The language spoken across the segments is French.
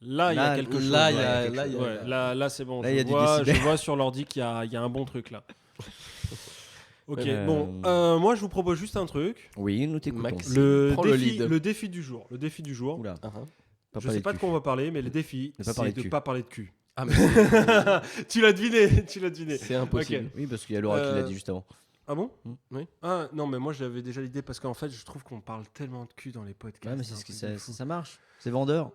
Là, il y a quelque chose. Là, Là, c'est bon. Là, il y a du Je décibel. vois sur l'ordi qu'il y a un bon truc là. Ok, bon. Moi, je vous propose juste un truc. Oui, nous t'écoutons. Max. Le Prends le défi, lead. le défi du jour. Le défi du jour. Oula. Je parler sais pas de de quoi on va parler, mais le défi, Ne pas c'est parler de de cul. pas parler de cul. Ah, mais Tu l'as deviné. c'est impossible. Oui, parce qu'il y a Laura qui l'a dit juste avant. Ah bon? Oui. Ah non, mais moi j'avais déjà l'idée parce qu'en fait, je trouve qu'on parle tellement de cul dans les podcasts. Ouais, mais c'est un ce que truc de fou. ça marche. C'est vendeur.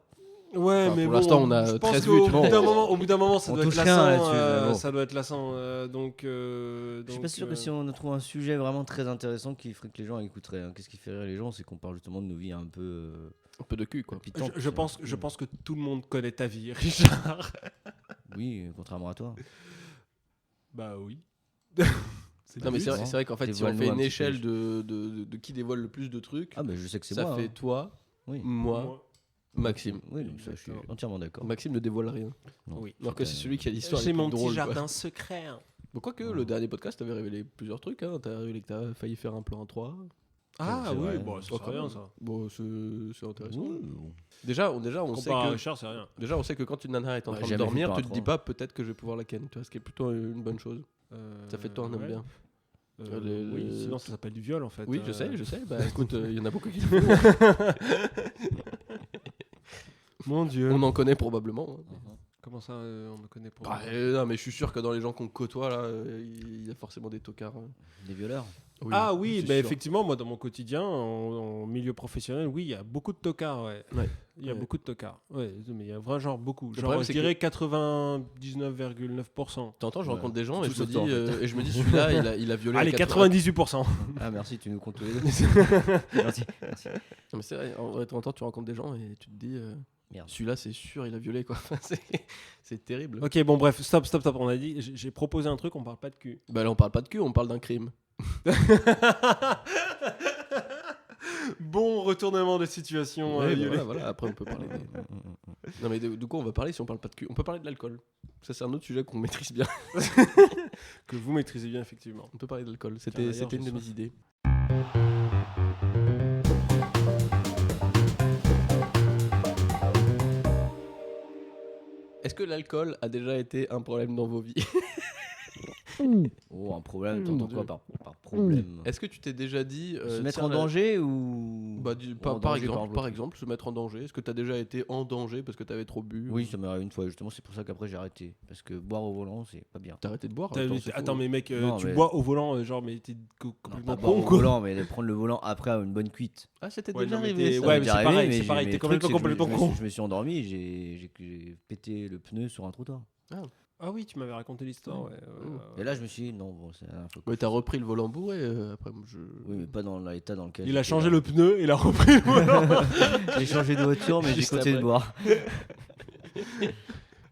Ouais, Enfin, mais pour bon, l'instant, on a je pense 13 qu'au vues, tu bout vois. au bout d'un moment, ça On doit être touche rien lassant. là-dessus, mais bon. Ça doit être lassant. Je suis pas sûr que si on trouve un sujet vraiment très intéressant qui ferait que les gens écouteraient. Hein. Qu'est-ce qui fait rire les gens, c'est qu'on parle justement de nos vies un peu Un peu de cul, quoi. palpitantes. Je pense que tout le monde connaît ta vie, Richard. Oui, contrairement à toi. Bah oui. Non, mais c'est vrai. vrai qu'en fait, si on Dévoile-nous fait un une petit échelle de qui dévoile le plus de trucs, Ah, bah je sais que c'est ça moi. fait hein. toi, Oui. moi, Maxime. Oui, donc ça, je suis D'accord. entièrement d'accord. Maxime ne dévoile rien. Non. Oui. Alors que c'est celui qui a l'histoire. J'ai les plus mon petit drôles, quoi. jardin secret. hein. Bon, quoique, le dernier podcast, t'avais révélé plusieurs trucs. Hein. T'as révélé que t'as failli faire un plan 3. Ah c'est oui, vrai. bon, ça serait rien ça. Bon, c'est intéressant. Oui, Déjà, on sait Comparé à que Richard, c'est rien. déjà, on sait que quand une nana est en Ouais, train de jamais vu dormir, par tu un te dis trois. pas peut-être que je vais pouvoir la ken, tu vois, ce qui est plutôt une bonne chose. Ça fait de toi un homme ouais. bien. Oui, sinon ça s'appelle du viol en fait. Oui, je sais. Bah écoute, il y en a beaucoup qui le font. Mon Dieu. On en connaît probablement. hein. Comment ça, on me connaît pour. Bah, non, mais je suis sûr que dans les gens qu'on côtoie là, il y a forcément des tocards. hein. Des violeurs. Ah oui, c'est bah sûr. effectivement, moi dans mon quotidien, en milieu professionnel, oui, il y a beaucoup de tocards, ouais. Ouais. Il y a Ouais. beaucoup de tocards. Ouais, mais il y a vraiment genre beaucoup. Genre, problème, je c'est dirais 99,9%. T'entends, je Ouais. rencontre des gens et Tout je me sauf dis, toi, en fait. et je me dis celui-là, il a violé. Allez, les 98%. Ah, merci, tu nous comptes tous les deux. Merci. Non, mais c'est vrai, en vrai, de temps en temps, tu rencontres des gens et tu te dis, Merde. celui-là, c'est sûr, il a violé quoi. C'est terrible. Ok, bon, bref, stop. On a dit, j'ai proposé un truc, on parle pas de cul. Bah là, on parle pas de cul, on parle d'un crime. Bon retournement de situation. Ouais, bah, Yolé. voilà, après on peut parler. Non, mais de quoi on va parler si on parle pas de cul? On peut parler de l'alcool. Ça, c'est un autre sujet qu'on maîtrise bien. Que vous maîtrisez bien, effectivement. On peut parler de l'alcool. Car C'était d'ailleurs, une de j'ai mes soif. idées. Est-ce que l'alcool a déjà été un problème dans vos vies? Oh, un problème, t'entends quoi par problème Est-ce que tu t'es déjà dit Se mettre tiens, en là- danger ou Bah, ou en par danger exemple, l'autre se mettre en danger. Est-ce que tu as déjà été en danger parce que tu avais trop bu? Oui, ça m'est arrivé une fois, justement, c'est pour ça qu'après j'ai arrêté. Parce que boire au volant, c'est pas bien. T'as arrêté de boire? C'est Attends, fou. mais mec, Non, tu mais- bois au volant, genre, mais t'es Non, complètement pas boire con, au quoi. volant, mais de prendre le volant après une bonne cuite. Ah, c'était Ouais, déjà non, mais arrivé. t'es- ça. ouais, Ça mais m'est c'est arrivé, pareil, mais c'est j'ai- pareil, mais t'es le truc, c'est que complètement con. Je me suis endormi, j'ai pété le pneu sur un trottoir. Ah oui, tu m'avais raconté l'histoire, ouais. Et là, je me suis dit, non, bon, c'est la dernière fois que Ouais, je t'as fais. repris le volant bourré. Après, Oui, mais pas dans l'état dans lequel. Il a j'étais changé là. le pneu et il a repris le volant. J'ai changé de voiture, mais j'ai Juste continué de après. boire.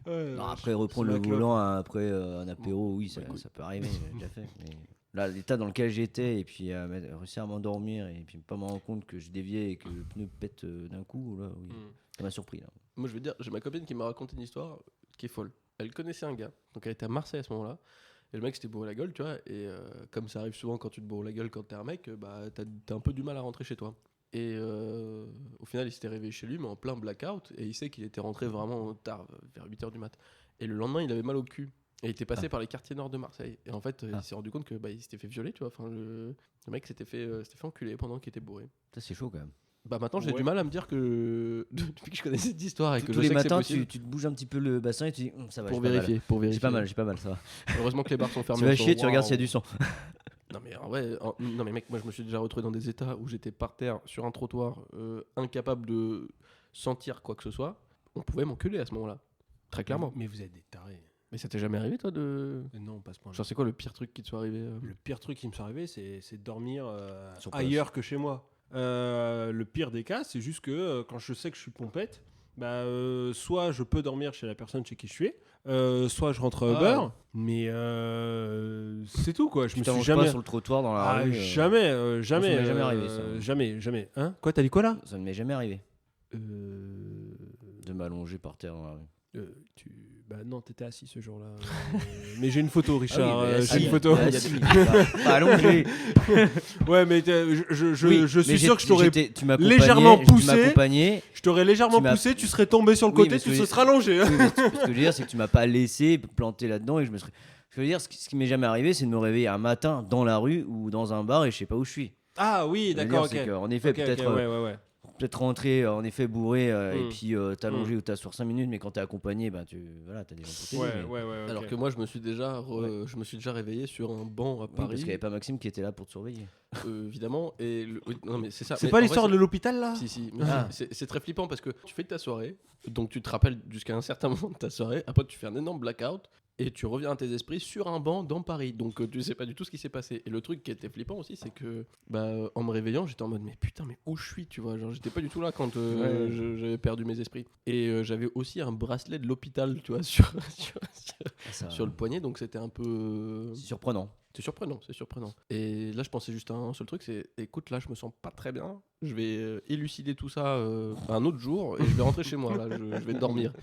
Ouais, Non, ouais, après, reprendre c'est le ma clope. volant après un apéro, oui, ça écoute. peut arriver, j'ai déjà fait. Mais là, l'état dans lequel j'étais, et puis réussir à m'endormir, et puis pas me rendre compte que je déviais et que le pneu pète d'un coup, là, oui, ça m'a surpris. Là. Moi, je veux dire, j'ai ma copine qui m'a raconté une histoire qui est folle. Elle connaissait un gars, donc elle était à Marseille à ce moment-là, et le mec s'était bourré la gueule, tu vois, et comme ça arrive souvent quand tu te bourres la gueule quand t'es un mec, bah t'as un peu du mal à rentrer chez toi. Et au final, il s'était réveillé chez lui, mais en plein blackout, et il sait qu'il était rentré vraiment tard, vers 8h du mat. Et le lendemain, il avait mal au cul. Et il était passé par les quartiers nord de Marseille. Et en fait, il s'est rendu compte que il s'était fait violer, tu vois. Enfin, le mec s'était fait enculer pendant qu'il était bourré. Ça, c'est chaud quand même. Bah maintenant, j'ai Ouais. du mal à me dire que depuis que je connais cette histoire et que Tous je les sais que c'est matins, possible, tu te bouges un petit peu le bassin et tu dis, ça va, pour j'ai pas mal. vérifier, J'ai pas mal, ça va. Heureusement que les bars sont fermés. Tu vas en ce chier, tu moment. regardes s'il y a du sang. Non mais en vrai, non mais mec, moi je me suis déjà retrouvé dans des états où j'étais par terre sur un trottoir, incapable de sentir quoi que ce soit. On pouvait m'enculer à ce moment-là, très clairement. Mais vous êtes des tarés. Mais ça t'est jamais arrivé toi de... Non, pas ce point. Genre c'est quoi le pire truc qui te soit arrivé Le pire truc qui me soit arrivé, c'est de dormir Sur place. ailleurs que chez moi. Le pire des cas, c'est juste que quand je sais que je suis pompette, soit je peux dormir chez la personne chez qui je suis, soit je rentre à Uber, mais c'est tout quoi. Je Tu me suis t'allonges jamais. pas sur le trottoir dans la rue. Jamais. ça m'est jamais arrivé, ça. Jamais. Hein? Quoi, t'as dit quoi là? Ça ne m'est jamais arrivé Euh, de m'allonger par terre dans la rue. tu Bah non, t'étais assis ce jour-là. Mais j'ai une photo, Richard. Ah oui, mais j'ai une assis, photo. assis, pas allongé. Ouais, mais je suis sûr que je t'aurais tu m'accompagnais, légèrement tu poussé. m'accompagnais. Je t'aurais légèrement Tu m'as- poussé, tu serais tombé sur le Oui, côté, mais tu ce se que- serais allongé. Oui, mais ce que je veux dire, c'est que tu m'as pas laissé planter là-dedans et je me serais. Ce que je veux dire, ce qui m'est jamais arrivé, c'est de me réveiller un matin dans la rue ou dans un bar et je sais pas où je suis. Ah oui, Ce que je veux d'accord, dire, ok. c'est qu'en effet, Ok, peut-être ok, ouais. peut-être rentrer en effet bourré et Mm. puis t'allonger ou t'asseoir 5 minutes, mais quand t'es accompagné, ben t'as des gens pour t'aider. Ouais, mais- ouais, ok. Alors que moi, je me suis déjà réveillé sur un banc à Oui, Paris, parce qu'il n'y avait pas Maxime qui était là pour te surveiller. évidemment. Et oui, non, mais c'est ça. C'est Mais pas en l'histoire vrai, de l'hôpital là Si, mais Ah. c'est très flippant parce que tu fais ta soirée, donc tu te rappelles jusqu'à un certain moment de ta soirée, après tu fais un énorme blackout et tu reviens à tes esprits sur un banc dans Paris, donc tu sais pas du tout ce qui s'est passé. Et le truc qui était flippant aussi, c'est que en me réveillant, j'étais en mode mais putain, mais où je suis, tu vois, genre j'étais pas du tout là quand j'avais perdu mes esprits. Et j'avais aussi un bracelet de l'hôpital, tu vois, sur le poignet, donc c'était un peu... C'est surprenant. C'est surprenant. Et là, je pensais juste à un seul truc, c'est écoute, là, je me sens pas très bien. Je vais élucider tout ça un autre jour et je vais rentrer chez moi. Là, je vais dormir.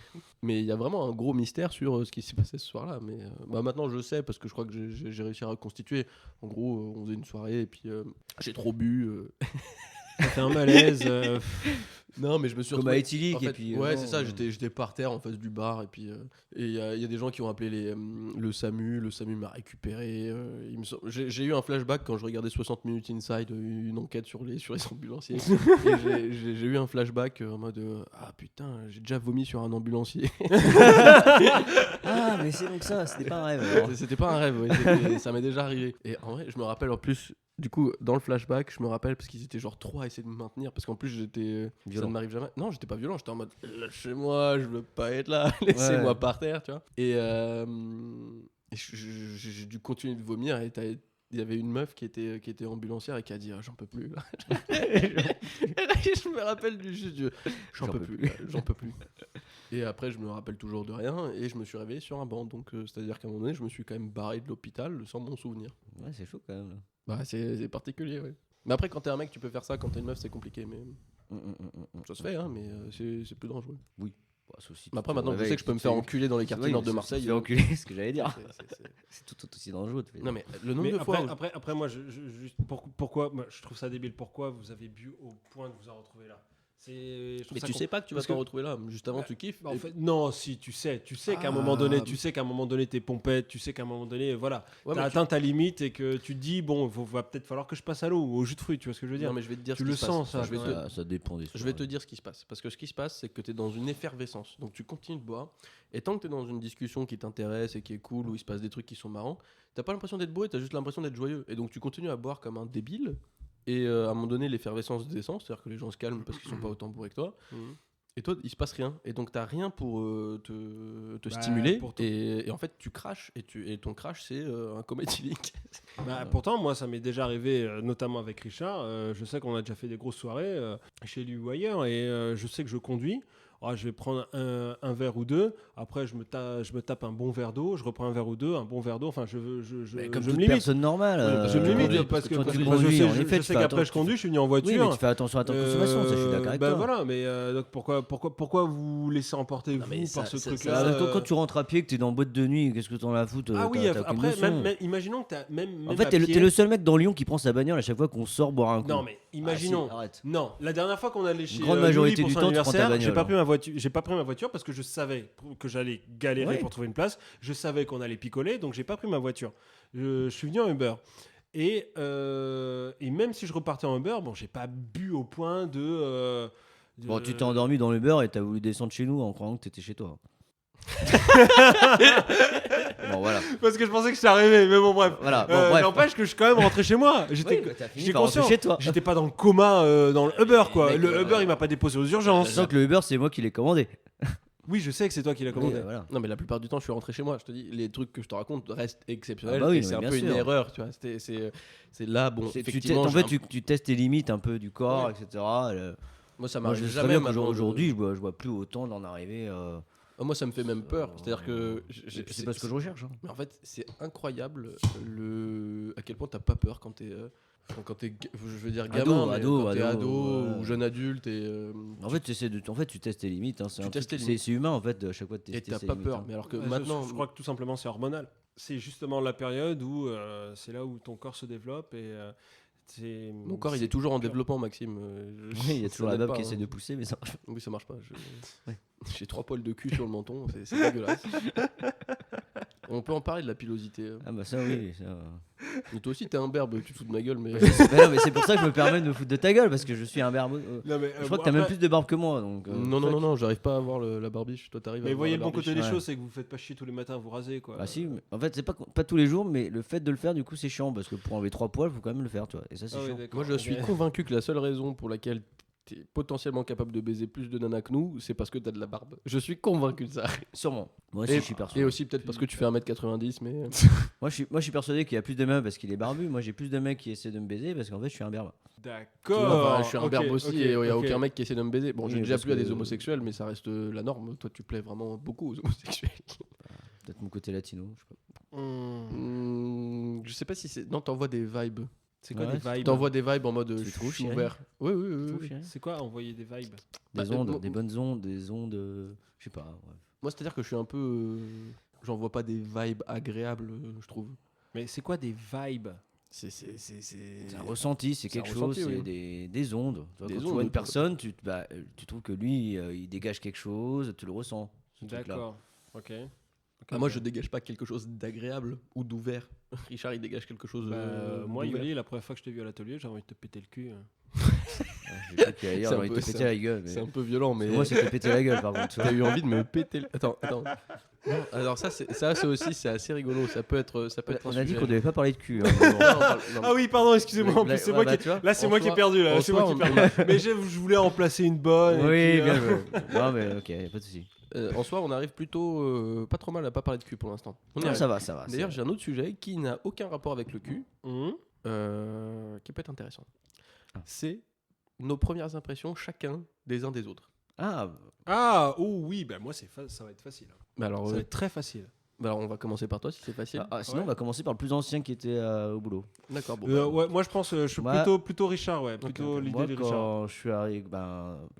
Mais il y a vraiment un gros mystère sur ce qui s'est passé ce soir-là. Mais maintenant, je sais parce que je crois que j'ai réussi à reconstituer. En gros, on faisait une soirée et puis j'ai trop bu. Ça fait un malaise. Non, mais je me suis Comme à retrouvé... Éthylique En fait, et puis. ouais, non, c'est ça, j'étais par terre en face du bar et puis il y a des gens qui ont appelé le SAMU m'a récupéré. J'ai eu un flashback quand je regardais 60 Minutes Inside, une enquête sur les ambulanciers. Et j'ai eu un flashback en mode ah putain, j'ai déjà vomi sur un ambulancier. Ah, mais c'est donc ça, c'était pas un rêve. alors. C'était pas un rêve, ça m'est déjà arrivé. Et en vrai, je me rappelle en plus. Du coup, dans le flashback, je me rappelle parce qu'ils étaient genre 3 à essayer de me maintenir. Parce qu'en plus, ça Violent. ne m'arrive jamais. Non, j'étais pas violent, j'étais en mode lâchez-moi, je veux pas être là, laissez-moi Ouais. par terre, tu vois. Et j'ai dû continuer de vomir. Et il y avait une meuf qui était ambulancière et qui a dit j'en peux plus. Là. Et là, je me rappelle j'en peux plus, là, j'en peux plus. Et après, je me rappelle toujours de rien et je me suis réveillé sur un banc. Donc, c'est-à-dire qu'à un moment donné, je me suis quand même barré de l'hôpital sans mon souvenir. Ouais, c'est chaud quand même. Là. Bah, c'est particulier, ouais. Mais après, quand t'es un mec, tu peux faire ça. Quand t'es une meuf, c'est compliqué. Mais ça se fait, hein, mais c'est plus dangereux. Bah, sauf si tu Mais après, te maintenant, je réveilles sais que je peux et me tu faire te- enculer dans les quartiers Oui, nord de sauf si Marseille. tu te fais enculer, c'est ce que j'allais dire. C'est- C'est tout aussi dangereux. Non, mais le nombre Mais de fois. après, moi, juste pourquoi moi, je trouve ça débile. Pourquoi vous avez bu au point de vous en retrouver là je trouve Mais ça tu con- sais pas que tu vas parce t'en que- retrouver là. Juste avant, Bah, tu kiffes. Bah, en et- fait, non, si tu sais qu'à un moment donné, t'es pompette, tu sais qu'à un moment donné, voilà, Ouais, t'as mais atteint ta limite et que tu te dis bon, va peut-être falloir que je passe à l'eau ou au jus de fruits, tu vois ce que je veux dire. Non, mais je vais te dire Tu ce qui le se sens, passe. ça, Je vais quand te- même. Ça dépend des Je vais te dire ce qui se passe. Parce que ce qui se passe, c'est que tu es dans une effervescence. Donc tu continues de boire. Et tant que tu es dans une discussion qui t'intéresse et qui est cool, où il se passe des trucs qui sont marrants, t'as pas l'impression d'être bourré, t'as juste l'impression d'être joyeux. Et donc tu continues à boire comme un débile. Et à un moment donné, l'effervescence descend. C'est-à-dire que les gens se calment parce qu'ils sont pas autant bourrés que toi. Mhm. Et toi, il se passe rien. Et donc t'as rien pour te Bah, stimuler. pour te- Et en fait, tu craches. Et ton crash, c'est un coma éthylique. Bah, pourtant, moi, ça m'est déjà arrivé, notamment avec Richard. Je sais qu'on a déjà fait des grosses soirées chez lui ou ailleurs, et je sais que je conduis. Ah, je vais prendre un verre ou deux. Après, je me tape un bon verre d'eau. Je reprends un verre ou deux, un bon verre d'eau. Enfin, Mais comme je me toute limite. personne normale. Je me limite conduis, parce que quand parce tu que conduis, je en sais, effet, je tu sais fais qu'après je conduis, je suis venu en Oui, voiture. mais tu fais attention à ta consommation, ça je suis d'accord avec bah toi. voilà, mais donc pourquoi vous laissez emporter Non, mais vous ça- par ce ça- truc-là Bah, quand tu rentres à pied, que t'es dans boîte de nuit, qu'est-ce que t'en as à foutre Ah oui, t'as aucune après, notion. même, imaginons que t'as même En fait, à t'es pied- le seul mec dans Lyon qui prend sa bagnole à chaque fois qu'on sort boire un coup. Non, mais imaginons. Ah, si, arrête. Non, la dernière fois qu'on allait chez grande Luli majorité pour du son temps, tu prends ta anniversaire, bagnole, j'ai pas pris ma voiture parce que je savais que j'allais galérer Ouais. pour trouver une place. Je savais qu'on allait picoler, donc j'ai pas pris ma voiture. Je suis venu en Uber. Et même si je repartais en Uber, bon, j'ai pas bu au point de. Bon, tu t'es endormi dans le beurre et t'as voulu descendre chez nous en croyant que t'étais chez toi. Bon, voilà. Parce que je pensais que c'était arrivé, mais bon, bref. Voilà, bon, bref. N'empêche que je suis quand même rentré chez moi. J'étais Oui, t'as fini j'étais par rentrer conscient. chez toi. J'étais pas dans le coma dans le Uber, quoi. mec, Le Uber, il m'a pas déposé aux urgences. Sachant que le Uber, c'est moi qui l'ai commandé. Oui, je sais que c'est toi qui l'as commandé. Oui, voilà. Non, mais la plupart du temps, je suis rentré chez moi. Je te dis, les trucs que je te raconte restent exceptionnels. Ah bah oui, et c'est mais un bien peu sûr. une erreur, tu vois. C'est là, bon, effectivement. En j'ai fait, un- tu testes tes limites un peu du corps, Ouais. etc. Moi, ça Moi, m'arrive je sais jamais. bien maintenant qu'aujourd'hui, de- je vois plus autant d'en arriver. Moi, ça me fait même peur. C'est-à-dire que. C'est pas ce que je recherche. Hein. Mais en fait, c'est incroyable à quel point t'as pas peur quand t'es. Enfin, quand t'es, je veux dire Ado, gamin, mais ado, quand t'es ado, ado ouais. ou jeune adulte En fait, tu testes tes limites. Hein. C'est Tu un testes truc- tes c'est- limites. c'est humain en fait de à chaque fois de et tester t'as ses pas limites. peur. Hein. Mais alors que Ouais, maintenant, je crois que tout simplement c'est hormonal. C'est justement la période où c'est là où ton corps se développe et c'est. mon corps il c'est est toujours en dur. développement, Maxime. Oui, il y a ça toujours la n'aide bab pas, qui hein. essaie de pousser, mais ça marche pas. Oui, ça marche pas. Ouais. J'ai 3 poils de cul sur le menton, c'est dégueulasse. On peut en parler de la pilosité. Ah bah ça oui. Ça... Mais toi aussi, t'es un berbe, tu te fous de ma gueule, mais. Mais non, mais c'est pour ça que je me permets de me foutre de ta gueule parce que je suis un berbe. Non, mais, Je crois que t'as même plus de barbe que moi, donc. Non, j'arrive pas à avoir la barbiche. Toi, t'arrives à Mais avoir voyez la le bon barbiche. côté des Ouais. choses, c'est que vous faites pas chier tous les matins à vous raser quoi. Bah si, mais en fait c'est pas tous les jours, mais le fait de le faire du coup c'est chiant parce que pour enlever 3 poils faut quand même le faire, tu vois. Et ça c'est Ah oui, chiant. d'accord, Moi, je ok. suis convaincu que la seule raison pour laquelle t'es potentiellement capable de baiser plus de nanas que nous, c'est parce que t'as de la barbe. Je suis convaincu de ça. Sûrement. Moi aussi Et, je suis et persuadé. aussi peut-être parce que tu fais 1m90, mais. Moi je suis persuadé qu'il y a plus de mecs parce qu'il est barbu. Moi j'ai plus de mecs qui essaient de me baiser parce qu'en fait je suis un berbe. D'accord. Enfin, je suis un ok, berbe aussi ok, et il n'y a ok. aucun mec qui essaie de me baiser. Bon, Oui, j'ai déjà parce plu à des que- homosexuels, mais ça reste la norme. Toi, tu plais vraiment beaucoup aux homosexuels. Peut-être mon côté latino, je sais pas. Je sais pas si c'est. Non, t'envoies des vibes. C'est quoi Ouais, des vibes? T'envoies des vibes en mode Tu je trouves, suis chérie ouvert. Oui, oui, oui. Trouve, oui. chérie C'est quoi envoyer des vibes? Des Bah, ondes, moi- des bonnes ondes, des ondes, je sais pas. Ouais. Moi, c'est-à-dire que je suis un peu. J'envoie pas des vibes agréables, je trouve. Mais c'est quoi des vibes? C'est C'est un ressenti, c'est C'est un quelque chose, ressenti, c'est oui. des ondes. Tu vois, Des quand tu ondes, vois une oui. personne, tu trouves que lui, il dégage quelque chose, tu le ressens. ce truc-là. D'accord. Ok. Ah, moi, je dégage pas quelque chose d'agréable ou d'ouvert. Richard, il dégage quelque chose. Bah, moi, d'ouvert. Yoli, la première fois que je t'ai vu à l'atelier, j'avais envie de te péter le cul. Ouais, j'ai cru qu'ailleurs, C'est un j'aurais peu- te c'est péter un- la gueule. Mais... C'est un peu violent, mais. Moi, c'est te péter la gueule, par contre. tu vois. T'as eu envie de me péter le. Attends. Non, alors ça c'est aussi c'est assez rigolo. Ça peut être On un a dit sujet. qu'on devait pas parler de cul. hein, mais bon. Non, non, Ah oui, pardon, excusez-moi. En Là, plus, c'est ouais, moi bah, qui. tu vois. Là, c'est En moi qui ai soi- perdu. Là, en c'est moi qui ai soi, perdu. Mais je voulais en placer une bonne. et Oui, puis, bien joué. Non, mais ok, y a pas de souci. En soi, on arrive plutôt pas trop mal à pas parler de cul pour l'instant. On y Non, arrive. ça va, ça va. D'ailleurs, j'ai un autre sujet qui n'a aucun rapport avec le cul, Mhm. qui peut être intéressant. Ah. C'est nos premières impressions chacun des uns des autres. Ah, Ah, oh oui, bah moi, ça va être facile. Bah alors, Ça va être très facile. on va commencer par toi si c'est facile. sinon, Ouais. on va commencer par le plus ancien qui était au boulot. D'accord. Bon, Ouais, moi, je pense, je suis Moi- plutôt Richard, ouais. Plutôt ok. l'idée Moi, de Richard. quand je suis arrivé,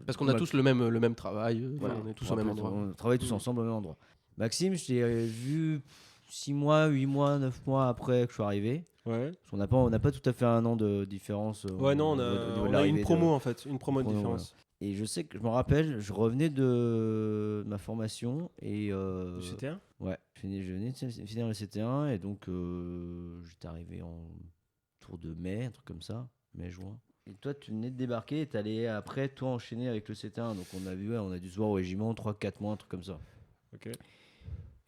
parce qu'on a moi, tous le même travail. voilà, On est tous au même endroit. On travaille tous Mm. ensemble au même endroit. Maxime, je t'ai vu 6 mois, 8 mois, 9 mois après que je suis arrivé. Ouais. Parce qu'on n'a pas tout à fait un an de différence. Ouais, non, au niveau de on a l'arrivée une de- promo en fait, une promo de promo, différence. Et je sais que je me rappelle, je revenais de ma formation et Du CT1 ouais, je venais de finir le CT1 et donc j'étais arrivé en tour de mai, un truc comme ça, mai-juin. Et toi, tu venais de débarquer et t'allais après toi enchaîner avec le CT1, donc on a dû se voir au régiment 3-4 mois, un truc comme ça. Ok.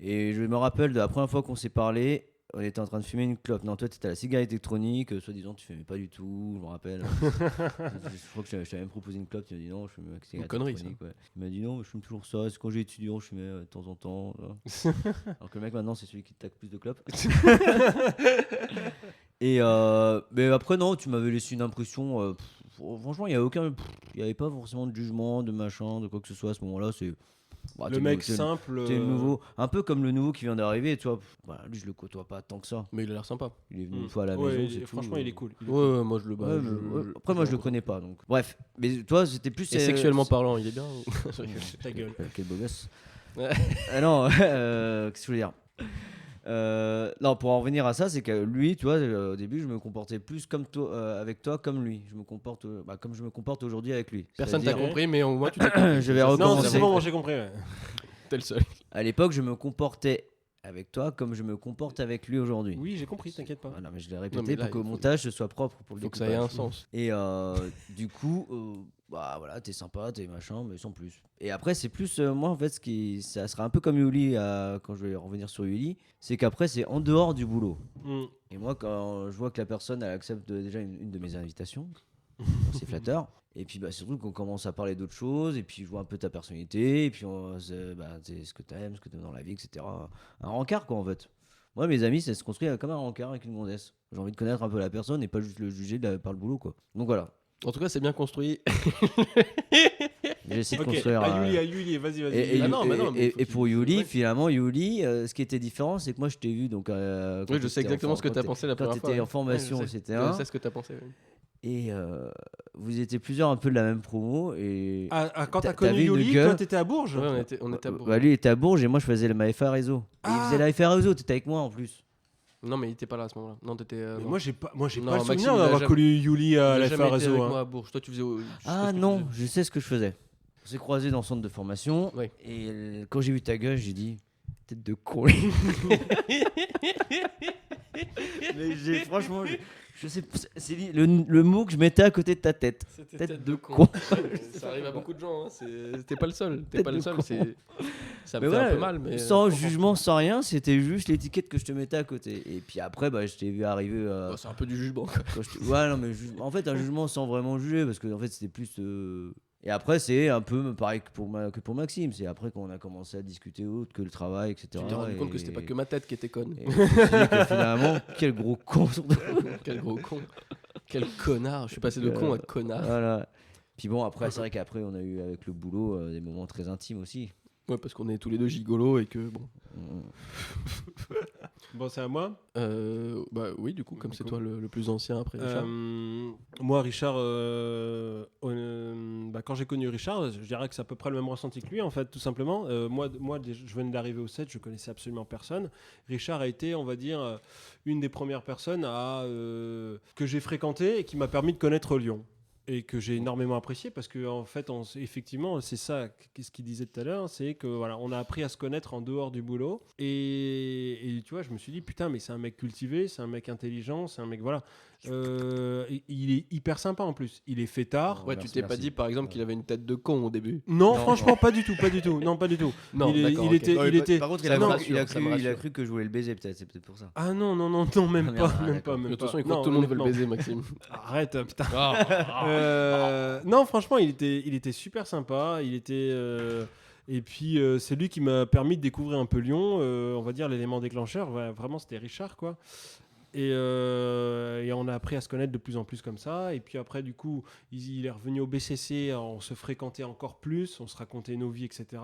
Et je me rappelle de la première fois qu'on s'est parlé, on était en train de fumer une clope. Non, toi, tu étais à la cigarette électronique, soi-disant, tu fumais pas du tout, je me rappelle. Je crois que je t'avais même proposé une clope, tu m'as dit non, je fume avec cigarette connerie, électronique. Ouais. Il m'a dit non, je fume toujours ça, c'est quand j'ai étudiant, je fumais de temps en temps. Voilà. Alors que le mec, maintenant, c'est celui qui te tape plus de clopes. Et mais après, non, tu m'avais laissé une impression. Franchement, il n'y avait pas forcément de jugement, de machin, de quoi que ce soit à ce moment-là. C'est. Bah, Le t'es mec t'es- simple. T'es le nouveau, un peu comme le nouveau qui vient d'arriver, tu vois. Bah, lui, je le côtoie pas tant que ça. Mais il a l'air sympa. Il est venu Mm. une fois à la Ouais, maison, c'est tout. franchement, il est cool. il est Ouais, cool. ouais, moi je le. Ouais, mais, après, moi, je le connais pas, donc. Bref, mais toi, c'était plus. Et sexuellement parlant, il est bien. Ta gueule. Quel beau gosse. Ouais. Ah non, qu'est-ce que je veux dire non, pour en revenir à ça, c'est que lui, tu vois, au début, je me comportais plus comme toi, avec toi, comme lui. Je me comporte, comme je me comporte aujourd'hui avec lui. Personne t'a C'est-à-dire, compris, mais au moins tu t'es compris. Je vais Ça, Non, recommencer. c'est bon, moi j'ai compris. Ouais. T'es le seul. À l'époque, je me comportais avec toi comme je me comporte avec lui aujourd'hui. Oui, j'ai compris, t'inquiète pas. Voilà, mais je l'ai Non, répété mais là, pour que il le faut- montage soit propre pour le Faut que ça ait un découpage. sens. Et du coup, bah voilà, t'es sympa, t'es machin, mais sans plus. Et après, c'est plus moi en fait, ça sera un peu comme Yuli quand je vais revenir sur Yuli, c'est qu'après c'est en dehors du boulot. Mm. Et moi, quand je vois que la personne elle accepte déjà une de mes invitations, c'est flatteur. Et puis bah, surtout qu'on commence à parler d'autres choses, et puis je vois un peu ta personnalité, et puis c'est ce que t'aimes dans la vie, etc. Un rencard quoi en fait. Moi, mes amis, ça se construit comme un rencard avec une gonzesse. J'ai envie de connaître un peu la personne et pas juste le juger par le boulot quoi. Donc voilà. En tout cas, c'est bien construit. J'ai essayé de Ok, construire. à Yuli, vas-y. Et, Ah non, mais non, mais faut et que pour tu- Yuli, ouais. finalement, Yuli, ce qui était différent, c'est que moi je t'ai vu donc. Oui, je sais exactement ce que tu as pensé la Quand première tu fois. étais en ouais. formation, Ouais, je sais. c'était Je un. sais ce que tu as pensé. ouais. Et vous étiez plusieurs un peu de la même promo. Et Quand t'as T'as connu vu une Yuli, gueule toi t'étais à Bourges. Ouais, on était à Bourg. bah, lui il était à Bourges et moi je faisais ma FA réseau. Et il Ah. faisait la FA réseau, t'étais avec moi en plus. Non, mais il était pas là à ce moment-là. Non, t'étais. Mais non. moi j'ai pas Non, le Maxime, souvenir il a d'avoir jamais- connu Yuli à Il la a jamais FA été réseau. avec hein. moi à Bourges. Toi, tu faisais. Je sais pas Ah ce que tu non, faisais. je sais ce que je faisais. On s'est croisés dans le centre de formation. Ouais. Et quand j'ai vu ta gueule, j'ai dit tête de con. Mais franchement, je sais pas, c'est le mot que je mettais à côté de ta tête. C'était Tête de con. Ça arrive à beaucoup de gens. Hein. T'es pas le seul. T'es Tête pas le de seul. con. Ça Mais me fait voilà, un peu mal. Mais sans je comprends. jugement, sans rien, c'était juste l'étiquette que je te mettais à côté. Et puis après, bah, je t'ai vu arriver. Bon, c'est un peu du jugement. Quoi. Ouais, non, mais en fait, un jugement sans vraiment juger, parce que en fait, c'était plus. Et après, c'est un peu pareil que pour Maxime. C'est après qu'on a commencé à discuter autre que le travail, etc. Tu t'es rendu compte que c'était pas que ma tête qui était conne. Et je me suis dit que finalement, quel gros con surtout. Quel gros con. Quel connard. Je suis passé de con à connard. Voilà. Puis bon, après, c'est vrai qu'après, on a eu avec le boulot des moments très intimes aussi. Ouais, parce qu'on est tous les deux gigolos et que bon. Bon, c'est à moi. Bah oui, du coup, comme Du c'est coup. toi le plus ancien après Richard. Moi, Richard, quand j'ai connu Richard, je dirais que c'est à peu près le même ressenti que lui, en fait, tout simplement. Moi, je venais d'arriver au 7, je connaissais absolument personne. Richard a été, on va dire, une des premières personnes que j'ai fréquentées et qui m'a permis de connaître Lyon. Et que j'ai énormément apprécié parce que en fait, effectivement, c'est ça, ce qu'il disait tout à l'heure, c'est que voilà, on a appris à se connaître en dehors du boulot. Et tu vois, je me suis dit putain, mais c'est un mec cultivé, c'est un mec intelligent, c'est un mec voilà. Il est hyper sympa en plus. Il est fêtard. Ouais, merci, tu t'es pas merci. dit par exemple qu'il avait une tête de con au début. Non, Non, franchement, non. pas du tout. Non, pas du tout. Non, d'accord, ok. Il était. Par contre, Ça me il rassure, a ça me cru rassure. que je voulais le baiser, peut-être. C'est peut-être pour ça. Ah non, même Ah, pas, merde, même d'accord. pas, même De toute pas. façon, il croit Non, que tout le monde veut le honnêtement. baiser, Maxime. Arrête, putain. Non, franchement, il était super sympa. Et puis, c'est lui qui m'a permis de découvrir un peu Lyon. On va dire l'élément déclencheur. Ouais, vraiment, c'était Richard, quoi. Et on a appris à se connaître de plus en plus comme ça. Et puis après, du coup, il est revenu au BCC. On se fréquentait encore plus. On se racontait nos vies, etc.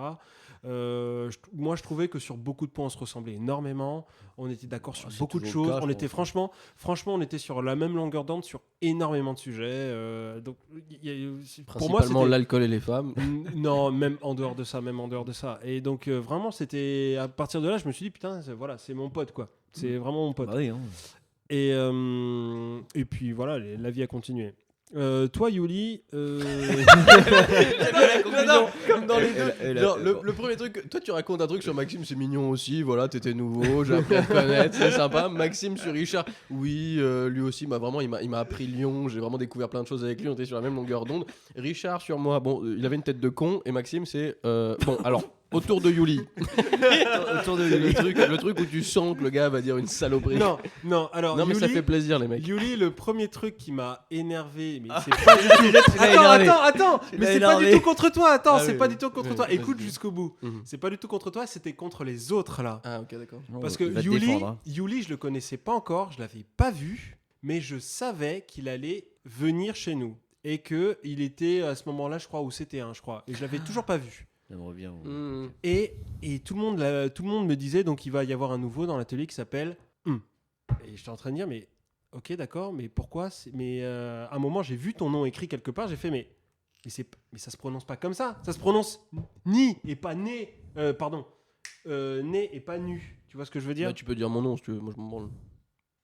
Moi, je trouvais que sur beaucoup de points, on se ressemblait énormément. On était d'accord sur C'est beaucoup de toujours le choses. cas, On je était pense. franchement, on était sur la même longueur d'onde sur énormément de sujets. Donc, pour moi, Principalement c'était... l'alcool et les femmes. Non, même en dehors de ça. Et donc, vraiment, c'était... À partir de là, je me suis dit, putain, voilà, c'est mon pote, quoi. C'est vraiment mon pote. Bah oui, hein. Et puis, voilà, la vie a continué. Toi, Yuli... Non, comme dans les deux. Et Genre, le premier truc, toi tu racontes un truc sur Maxime, c'est mignon aussi, voilà, t'étais nouveau, j'ai appris à te connaître, c'est sympa. Maxime sur Richard, oui, lui aussi, il m'a appris Lyon, j'ai vraiment découvert plein de choses avec lui, on était sur la même longueur d'onde. Richard sur moi, bon, il avait une tête de con, et Maxime c'est... bon, alors, autour de Yuli. Autour de lui. Le truc où tu sens que le gars va dire une saloperie. Non, alors, Non, mais ça Yuli- fait plaisir les mecs. Yuli, le premier truc qui m'a énervé, mais c'est pas du tout... énervé. Attends, mais l'as c'est pas du énervé. tout contre toi, attends, Ah c'est oui, pas oui. du tout contre Oui, toi. vas-y. Écoute jusqu'au bout. Mhm. C'est pas du tout contre toi, c'était contre les autres, là. Ah ok d'accord. Parce Il que va te Yuli, défendre, hein. Yuli, je le connaissais pas encore, je l'avais pas vu, mais je savais qu'il allait venir chez nous. Et que il était à ce moment-là, je crois, au CT1, je crois. Et je l'avais toujours pas vu. Ça me revient. Et tout le monde me disait, donc il va y avoir un nouveau dans l'atelier qui s'appelle Et j'étais en train de dire, mais ok, d'accord, mais pourquoi Mais à un moment, j'ai vu ton nom écrit quelque part, j'ai fait, mais ça se prononce pas comme ça. Ça se prononce ni et pas né. Né et pas nu. Tu vois ce que je veux dire? Là, tu peux dire mon nom si tu veux, moi je m'en branle.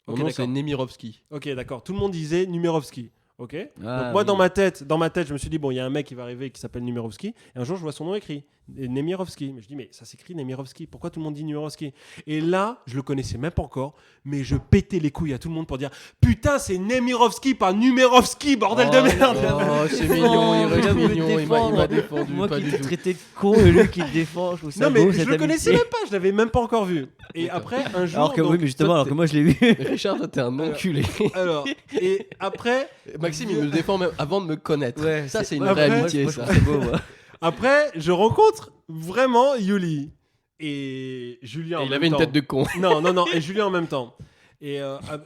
Mon Ok, nom d'accord. c'est Nemirovski. Ok, d'accord. Tout le monde disait Numerovski. Ok. Ah, Donc moi, oui. dans ma tête, je me suis dit, bon, il y a un mec qui va arriver qui s'appelle Numerovski. Et un jour, je vois son nom écrit, Nemirovski. Mais je dis, mais ça s'écrit Nemirovski. Pourquoi tout le monde dit Numerovski? Et là, je le connaissais même pas encore, mais je pétais les couilles à tout le monde pour dire, putain, c'est Nemirovski, pas Numerovski, bordel de merde. Oh, c'est mignon, il reste mignon, il m'a défendu, Moi pas qui du t'ai tout. traité de con et lui qui te défend, je trouve ça Non, mais beau, je cette le connaissais amitié. même pas, je l'avais même pas encore vu. Et D'accord. après, un jour. Alors que donc, oui, mais justement, alors que moi je l'ai vu. Richard, toi t'es un enculé. alors, et après, Maxime, il me défend même avant de me connaître. Ouais, ça, c'est une ouais, vraie après, amitié, moi, je ça. trouve c'est beau, moi. après, je rencontre vraiment Yuli et Julien. en Et il même avait une temps. tête de con. Non, et Julien en même temps. Et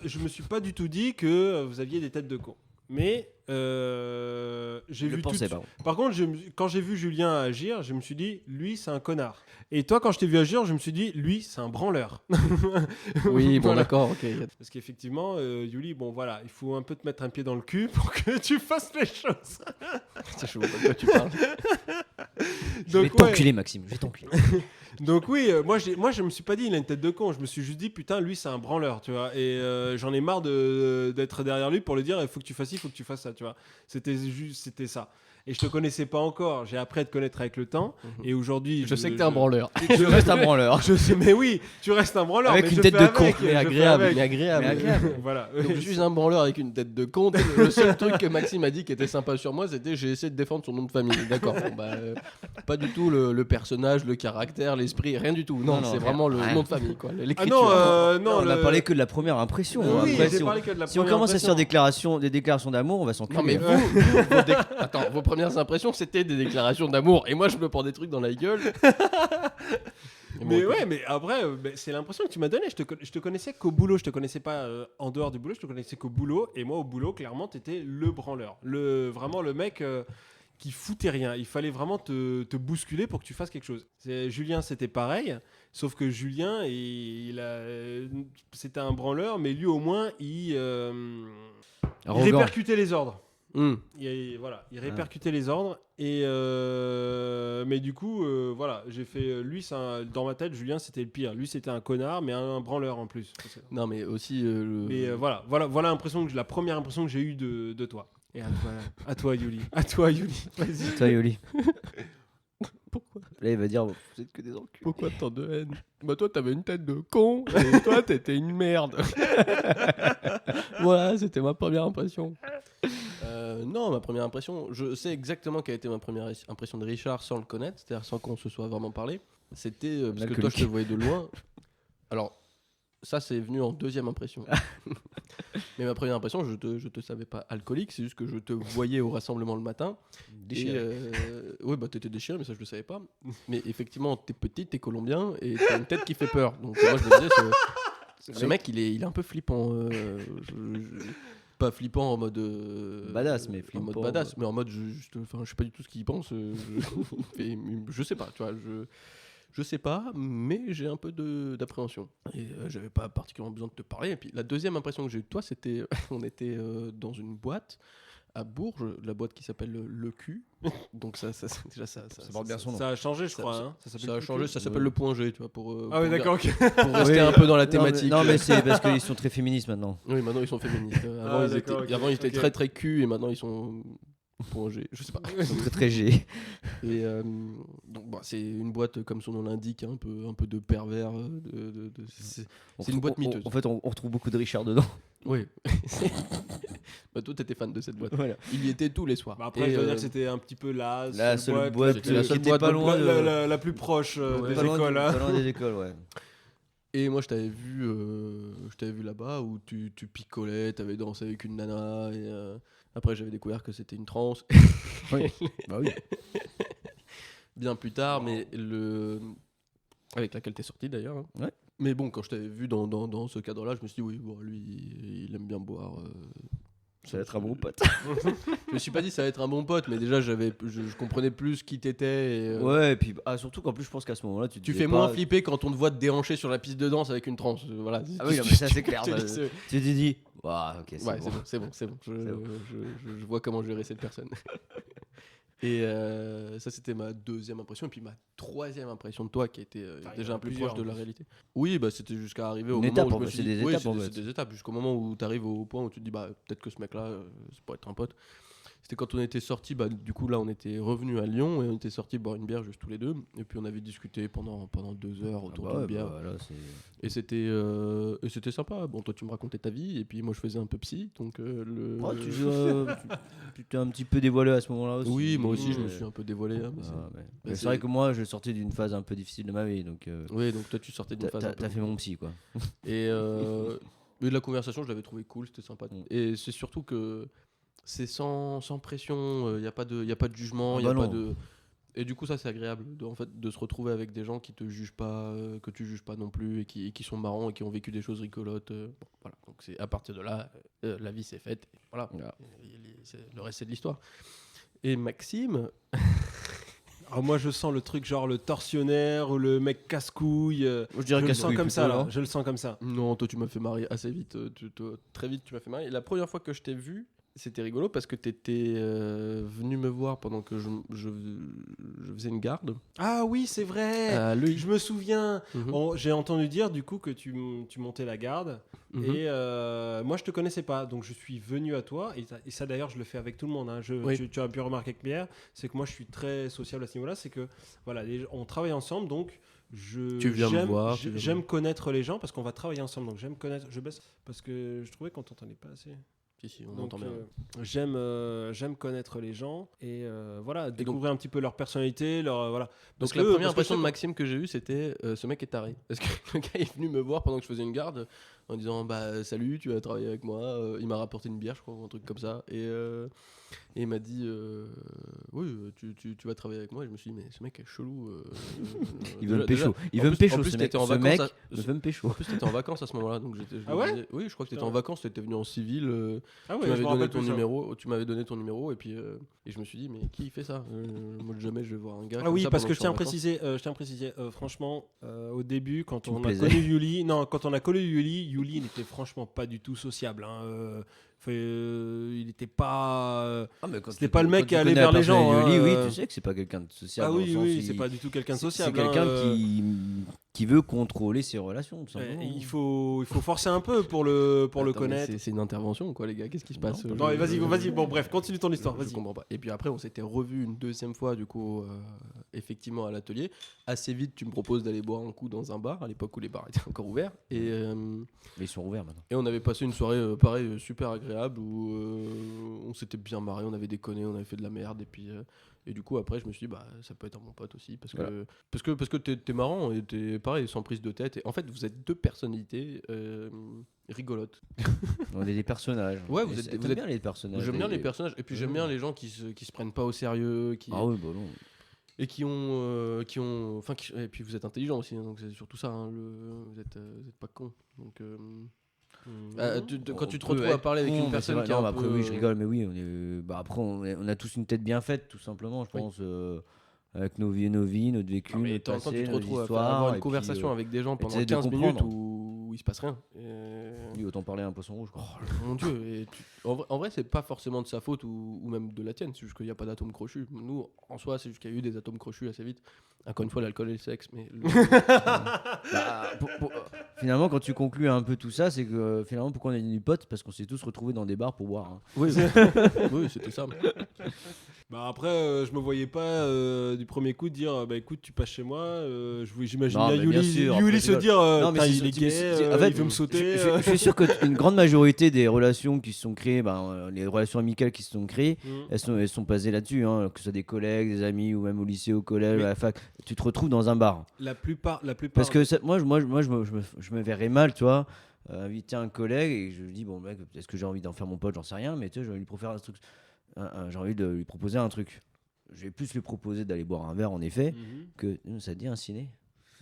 je me suis pas du tout dit que vous aviez des têtes de con. Mais j'ai Je vu pensais tout de pas. suite- Par contre, quand j'ai vu Julien agir, je me suis dit, lui, c'est un connard. Et toi, quand je t'ai vu agir, je me suis dit, lui, c'est un branleur. Oui, bon, Voilà. d'accord, ok. Parce qu'effectivement, Yuli, bon voilà, il faut un peu te mettre un pied dans le cul pour que tu fasses les choses. Je vois pas de quoi tu parles. Je vais Donc, t'enculer, Maxime, je vais t'enculer. Donc oui, moi je me suis pas dit il a une tête de con, je me suis juste dit putain lui c'est un branleur, tu vois, et j'en ai marre d'être derrière lui pour lui dire il faut que tu fasses ci, il faut que tu fasses ça, tu vois. C'était ça. Et je te connaissais pas encore, j'ai appris à te connaître avec le temps, et aujourd'hui Je sais que t'es un branleur. Je reste un branleur. Je sais, mais oui, tu restes un branleur. Avec mais une je tête fais de con, avec, je Mais fais agréable, avec. mais agréable. Mais agréable. Voilà. Donc je suis un branleur avec une tête de con. Le seul truc que Maxime a dit qui était sympa sur moi, c'était j'ai essayé de défendre son nom de famille. D'accord. Bon, bah, pas du tout le personnage, le caractère, l'esprit, rien du tout. Non, Non, c'est rien. vraiment le Rien. nom de famille, quoi. Ah L'écriture. non, On a parlé que de la première impression. hein. Oui, Après, j'ai si on, parlé que de la si on première commence à se faire impression. des déclarations d'amour, on va Non s'enculer. mais hein. attends, vos premières impressions c'était des déclarations d'amour et moi je me prends des trucs dans la gueule. Et Mais bon, ouais, mais après, c'est l'impression que tu m'as donné. Je te connaissais qu'au boulot. Je te connaissais pas en dehors du boulot. Je te connaissais qu'au boulot. Et moi, au boulot, clairement, t'étais le branleur. Vraiment le mec qui foutait rien. Il fallait vraiment te bousculer pour que tu fasses quelque chose. Julien, c'était pareil. Sauf que Julien, c'était un branleur. Mais lui, au moins, il Arrogant. répercutait les ordres. Voilà. Il répercutait les ordres et mais du coup voilà, j'ai fait lui dans ma tête Julien c'était le pire. Lui c'était un connard mais un branleur en plus. Non mais aussi Mais voilà la première impression que j'ai eue de toi. Et à toi Yuli. À toi Yuli. Vas-y. Toi, Yoli. Pourquoi Là, il va dire, vous êtes que des enculés. Pourquoi tant de haine? Bah toi t'avais une tête de con et toi t'étais une merde. Voilà, c'était ma première impression. Non, ma première impression, je sais exactement quelle a été ma première impression de Richard sans le connaître, c'est-à-dire sans qu'on se soit vraiment parlé. C'était parce que toi je te voyais de loin. Alors ça c'est venu en deuxième impression. Mais ma première impression, je te savais pas alcoolique, c'est juste que je te voyais au rassemblement le matin. Déchiré. Oui, bah t'étais déchiré, mais ça je le savais pas. Mais effectivement, t'es petit, t'es colombien et t'as une tête qui fait peur. Donc moi je me disais, ce mec il est un peu flippant. Pas flippant en mode Badass, mais en flippant, mode badass, mais en mode je sais pas du tout ce qu'il pense. Je sais pas, tu vois, je sais pas, mais j'ai un peu d'appréhension. Et j'avais pas particulièrement besoin de te parler. Et puis la deuxième impression que j'ai eue de toi, c'était on était dans une boîte à Bourges, la boîte qui s'appelle le Cul. Donc déjà ça porte bien son nom. Ça a changé je Ça- crois hein. s'appelle ça a plus changé, que- ça s'appelle le point G, tu vois, pour Ah oui pour d'accord dire- ok. pour rester un peu dans la Non, thématique. Non, mais c'est parce qu'ils sont très féministes maintenant. Oui, maintenant ils sont féministes. Avant, Ah, ils d'accord, étaient, ok, avant, ils étaient ok. très très cul et maintenant ils sont point G. Je sais pas. Ils sont très très G. Et donc bah, c'est une boîte comme son nom l'indique, un peu de pervers. C'est une boîte miteuse. En fait, on retrouve beaucoup de Richard dedans. Oui. Bah, toi t'étais fan de cette boîte. Voilà. Il y était tous les soirs. Bah, après Et, je dois dire que c'était un petit peu La seule boîte c'était la qui seule était boîte pas de- loin de. la plus proche des pas loin écoles hein. pas loin des écoles, ouais. Et moi je t'avais vu là-bas où tu picolais, t'avais dansé avec une nana et après j'avais découvert que c'était une trans. Oui. Bah oui. Bien plus tard, mais avec laquelle t'es sorti d'ailleurs. Hein. Ouais. Mais bon, quand je t'avais vu dans ce cadre-là, je me suis dit oui, bon, lui, il aime bien boire. Ça va être un bon pote. Je me suis pas dit ça va être un bon pote, mais déjà je comprenais plus qui t'étais. Et, Ouais, et puis surtout qu'en plus, je pense qu'à ce moment-là, tu Tu disais fais pas- moins flipper quand on te voit te déhancher sur la piste de danse avec une trans. Voilà. Ah oui, non, mais ça, c'est clair. Tu- Tu t'es dit, ok, c'est Ouais, bon. c'est bon. C'est bon. Je vois comment gérer cette personne. Et ça, c'était ma deuxième impression. Et puis ma troisième impression de toi, qui était Enfin, il y déjà en a un peu plusieurs, proche de la en plus. réalité. Oui, bah, c'était jusqu'à arriver au Une moment étape, où je en me fait, suis c'est dit... des Oui, étapes, en fait. c'est des étapes. Jusqu'au moment où tu arrives au point où tu te dis, bah, peut-être que ce mec-là, ça pourrait être un pote. C'était quand on était sortis, bah, du coup, là, on était revenus à Lyon et on était sortis boire une bière juste tous les deux. Et puis, on avait discuté pendant 2 heures autour Ah bah d'une ouais, bière. bah voilà, c'est- Et c'était sympa. Bon, toi, tu me racontais ta vie, et puis moi, je faisais un peu psy. Donc, Ouais, tu t'es un petit peu dévoilé à ce moment-là aussi. Oui, moi aussi, je me mais- suis un peu dévoilé. Hein, mais Ah, mais- bah, mais c'est- c'est vrai que moi, je sortais d'une phase un peu difficile de ma vie, donc Oui, donc toi, tu sortais d'une phase un peu... t'as fait mon psy, quoi. Et mais la conversation, je l'avais trouvé cool, c'était sympa. Et c'est surtout que c'est sans pression, il n'y a pas de jugement, Ah y a bah pas non. de... Et du coup, ça, c'est agréable en fait, de se retrouver avec des gens qui te jugent pas, que tu juges pas non plus, et qui sont marrants et qui ont vécu des choses rigolotes. Bon, voilà. Donc, c'est à partir de là, la vie s'est faite. Et voilà. Voilà. le reste c'est de l'histoire. Et Maxime, Alors moi je sens le truc genre le tortionnaire ou le mec casse-couille. Moi, je dirais Je le casse-couille sens comme plutôt, ça là. non Je le sens comme ça. non, toi tu m'as fait marrer assez vite, très vite tu m'as fait marrer. Et la première fois que je t'ai vu, c'était rigolo parce que t'étais venu me voir pendant que je faisais une garde Ah oui c'est vrai. à l'œil. Je me souviens. Mhm. J'ai entendu dire du coup que tu montais la garde. Mhm. Et moi, je te connaissais pas, donc je suis venu à toi. Et ça, d'ailleurs, je le fais avec tout le monde. Hein. Oui. Tu as pu remarquer avec Pierre, c'est que moi, je suis très sociable à ce niveau-là. C'est que voilà, on travaille ensemble, donc Tu viens me voir, tu viens me j'aime connaître les gens parce qu'on va travailler ensemble. Donc j'aime connaître. Je baisse parce que je trouvais qu'on t'entendait pas assez. Si, on Donc, entend bien. j'aime connaître les gens et voilà, découvrir un petit peu leur personnalité, voilà. Donc Parce la que- première parce que impression de je- Maxime que j'ai eue, c'était ce mec est taré. Parce que le gars est venu me voir pendant que je faisais une garde en disant bah salut, tu vas travailler avec moi. Il m'a rapporté une bière, je crois, ou un truc comme ça. Et il m'a dit oui, tu vas travailler avec moi. Et je me suis dit mais ce mec est chelou. Il veut me déjà- pécho. Il en veut me plus- pécho, en plus, ce mec. t'étais en Ce vacances mec à- veut me pécho. En plus, t'étais en vacances à ce moment-là, donc je Ah me ouais disais- oui, je crois que t'étais Putain. en vacances, t'étais venu en civil. Ah ouais, Tu je m'avais me donné rappelle ton plus ça. numéro, et puis et je me suis dit mais qui fait ça Moi jamais je vais voir un gars. Ah comme oui, ça parce pendant que je suis en vacances. je tiens à préciser, franchement, au début, quand Tu me on a plaisais. connu Yuli, non, quand on a connu Yuli n'était franchement pas du tout sociable. Hein, il n'était pas. Ah, mais quand C'était tu- pas le mec quand qui tu allait connais vers la les gens, personne de hein, Yuli, oui, tu sais que c'est pas quelqu'un de sociable. Ah dans le oui, sens, oui, c'est pas du tout quelqu'un de c'est sociable. quelqu'un hein, qui veut contrôler ses relations, tout simplement. il faut forcer un peu pour le Attends, mais connaître. c'est une intervention quoi les gars, qu'est-ce qui se passe Non, Non, mais vas-y, bon, bref, continue ton histoire, Je vas-y. comprends pas. Et puis après on s'était revu une deuxième fois du coup effectivement à l'atelier. Assez vite tu me proposes d'aller boire un coup dans un bar à l'époque où les bars étaient encore ouverts Mais ils sont ouverts maintenant. et on avait passé une soirée pareil super agréable où on s'était bien marré, on avait déconné, on avait fait de la merde et du coup après je me suis dit bah ça peut être un bon pote aussi parce que t'es marrant et t'es pareil sans prise de tête et en fait vous êtes deux personnalités rigolotes. On est des personnages. Ouais, Et vous êtes- t'aimes vous êtes- bien les personnages. J'aime bien les personnages et puis j'aime bien les gens qui se prennent pas au sérieux Ah oui, bah non. et qui ont et puis vous êtes intelligent aussi hein, donc c'est surtout ça hein, vous êtes pas con donc quand tu te retrouves à parler avec une personne qui est non, un mais après, peu oui, je rigole, mais oui, après, on a tous une tête bien faite, tout simplement, je Oui. pense, avec nos vies, notre vécu, non, mais de notre temps en temps, passé, tu te nos retrouves à histoires, avoir et une puis, conversation avec des gens pendant essayer de 15 minutes comprendre. où il se passe rien. Oui, autant parler à un poisson rouge, quoi. Mon Dieu, en vrai, c'est pas forcément de sa faute ou même de la tienne, c'est juste qu'il n'y a pas d'atomes crochus. Nous, en soi, c'est juste qu'il y a eu des atomes crochus assez vite. Encore une fois, l'alcool et le sexe, mais Bah, finalement, quand tu conclus un peu tout ça, c'est que finalement, pourquoi on est devenus potes? Parce qu'on s'est tous retrouvés dans des bars pour boire. Hein. oui, oui, c'était ça. Bah après, je me voyais pas du premier coup dire bah écoute, tu passes chez moi. J'imagine Non, bien mais bien Yuli, sûr, Yuli après, se c'est dire Non, mais putain, c'est- il est c'est- gay, c'est- en fait, il veut me sauter. Je suis sûr qu'une grande majorité des relations qui se sont créées, les relations amicales qui se sont créées, elles sont basées là-dessus, hein, que ce soit des collègues, des amis ou même au lycée, au collège, Mais- à la fac. Tu te retrouves dans un bar. La plupart. Parce que moi, je me verrais mal, tu vois, inviter un collègue et je lui dis, bon, mec, est-ce que j'ai envie d'en faire mon pote? J'en sais rien, mais tu sais, j'ai envie de lui proposer un truc. J'ai envie de lui proposer un truc. Je vais plus lui proposer d'aller boire un verre, en effet, que ça te dit un ciné.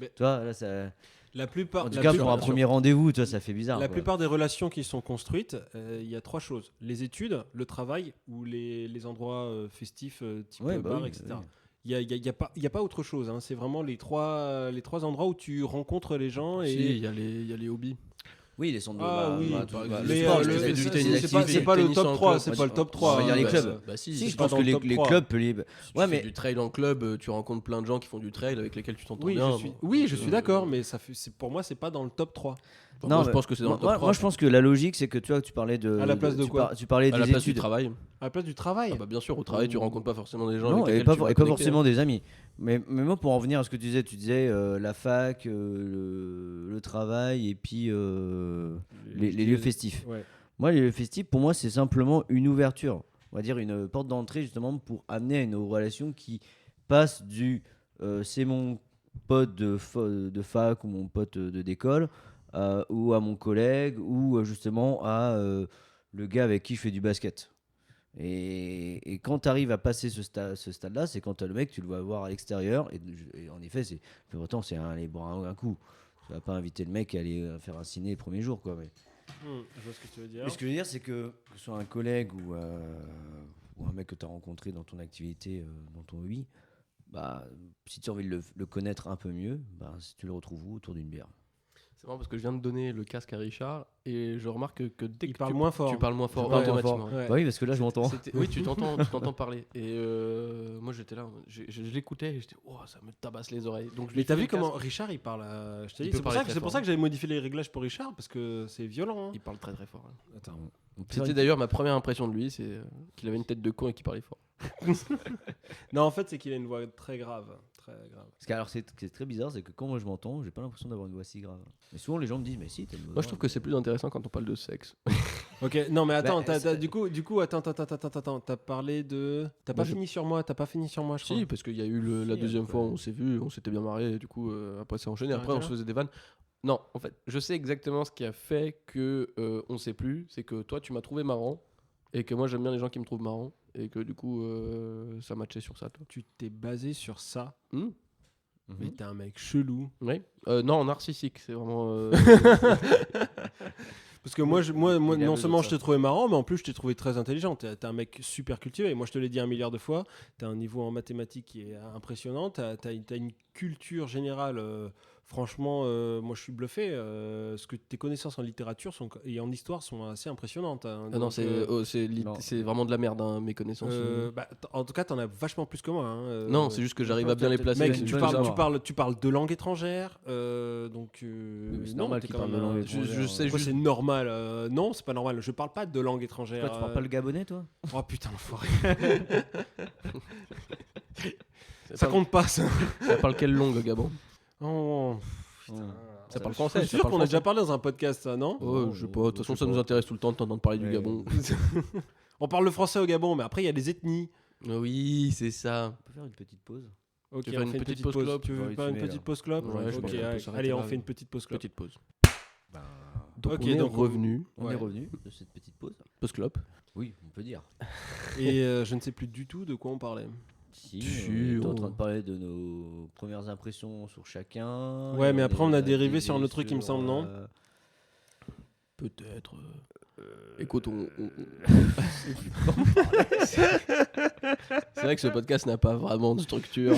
Mais- Tu vois, là, ça. La plupart. En tout la cas, plus- pour un bien sûr. premier rendez-vous, tu vois, ça fait bizarre. La quoi. plupart des relations qui sont construites, il y a trois choses les études, le travail ou les endroits festifs, type Ouais, bah bar, oui, etc. oui. Il y a pas autre chose. Hein. C'est vraiment les trois endroits où tu rencontres les gens Si, et il y a les hobbies. Oui, les centres de Ah oui, tout- par bah, exemple, le mais sport, je les fais du activités, tennis, les c'est pas activités. le tennis top en 3, club. c'est Moi, pas le top 3. on va dire les clubs. Bah si, Si, c'est je pas pense dans que le top les 3. clubs. Si Ouais, tu mais fais du trail en club, tu rencontres plein de gens qui font du trail avec lesquels tu t'entends Oui, bien. je suis d'accord, mais pour moi, c'est pas dans le top 3. Moi, Non, je mais pense que c'est dans le top moi, 3. moi, je pense que la logique, c'est que tu vois, tu parlais de. À la place de tu quoi tu parlais à la des place du études. travail. À la place du travail. Ah bah bien sûr, au travail, tu rencontres pas forcément des gens Non, avec et lesquels pas, tu vas et pas connecter, forcément hein. des amis. Mais moi, pour en revenir à ce que tu disais la fac, le travail et puis les lieux festifs. Ouais. Moi, les lieux festifs, pour moi, c'est simplement une ouverture. On va dire une porte d'entrée, justement, pour amener à une relation qui passe du c'est mon pote de fac ou mon pote d'école, ou à mon collègue, ou justement à le gars avec qui je fais du basket. Et quand tu arrives à passer ce stade-là, c'est quand le mec, tu le vas voir à l'extérieur. Et en effet, pour autant, c'est aller boire un coup. Tu vas pas inviter le mec à aller faire un ciné le premier jour, quoi. Mais Je vois ce que tu veux dire. Mais ce que je veux dire, c'est que ce soit un collègue ou un mec que tu as rencontré dans ton activité, dans ton hobby, bah, si tu as envie de le connaître un peu mieux, bah, si tu le retrouves où autour d'une bière. C'est marrant parce que je viens de donner le casque à Richard et je remarque que dès Il que parle moins fort. tu parles moins fort Je parle moins automatiquement. Ouais. Bah oui, parce que là, je m'entends. Oui, tu t'entends parler. Et moi, j'étais là, je l'écoutais et j'étais, oh, ça me tabasse les oreilles. Donc, je lui Mais ai t'as filé vu le casque. comment Richard il parle je t'ai Il dit, peut c'est pour parler ça que très c'est pour fort. ça que j'avais modifié les réglages pour Richard parce que c'est violent. Hein. Il parle très très fort. Hein. Attends. C'était d'ailleurs ma première impression de lui, c'est qu'il avait une tête de con et qu'il parlait fort. Non, en fait, c'est qu'il a une voix très grave, très grave. Parce que alors, c'est très bizarre, c'est que quand moi je m'entends, j'ai pas l'impression d'avoir une voix si grave. Mais souvent, les gens me disent, mais si, t'as une voix Moi, je trouve grave. que c'est plus intéressant quand on parle de sexe. Ok, non mais attends, Bah, du coup, attends, t'as parlé de, t'as pas Moi, fini sur moi, je crois. Si, parce qu'il y a eu la Si, deuxième après. fois, on s'est vu, on s'était bien marré, et du coup, après, c'est enchaîné. T'as Après, on arrêté se là faisait des vannes. Non, en fait, je sais exactement ce qui a fait que on sait plus. C'est que toi, tu m'as trouvé marrant, et que moi, j'aime bien les gens qui me trouvent marrant, et que du coup, ça matchait sur ça, toi. Tu t'es basé sur ça, Hmm. mais t'es un mec chelou. Oui. Non, narcissique, c'est vraiment. Parce que moi, moi Il a non besoin seulement de je ça. t'ai trouvé marrant, mais en plus je t'ai trouvé très intelligent. T'es un mec super cultivé. Moi, je te l'ai dit 1 milliard de fois. T'as un niveau en mathématiques qui est impressionnant. T'as une culture générale. Franchement, moi, je suis bluffé. Tes connaissances en littérature et en histoire sont assez impressionnantes. Hein. Ah non, Donc, non. c'est vraiment de la merde, hein, mes connaissances. en tout cas, t'en as vachement plus que moi. Hein. Non, c'est juste que j'arrive à bien les placer. Mec, c'est tu une parles, bonne tu, chose. parles, tu parles 2 langues étrangères, donc mais c'est non, normal t'es qu'il quand parle même 2 langues un- étrangères. je sais Pourquoi juste. c'est normal non, c'est pas normal. Je parle pas de langue étrangère. Pourquoi tu parles pas le gabonais, toi? Oh putain, l'enfoiré. Ça Ça parle- compte pas, ça. Ça parle quelle langue, Gabon? Oh, putain. Ça parle Je français. suis ça sûr parle qu'on a français. déjà parlé dans un podcast, ça, non? Oh, je sais pas. De toute façon, ça nous intéresse tout le temps d'entendre parler du Ouais. Gabon. On parle le français au Gabon, mais après, il y a les ethnies. Oui, c'est ça. On peut faire une petite pause. Ok, Tu veux faire on une fait petite pause clope? Tu J'ai veux envie de faire une fumer, petite là. pause clope? Ouais, je Ok, pense qu'on peut allez, s'arrêter on là. fait une petite pause clope. Petite pause. Ben, Donc Ok, on est donc on- revenu. on Ouais. est revenu de cette petite pause. Post clope. Oui, on peut dire. Et je ne sais plus du tout de quoi on parlait. Si, Si, on est en on- train de parler de nos premières impressions sur chacun. Ouais, et mais après, on a dérivé dérivé sur un autre truc, il me semble, non? Peut-être. Écoute, c'est vrai que ce podcast n'a pas vraiment de structure.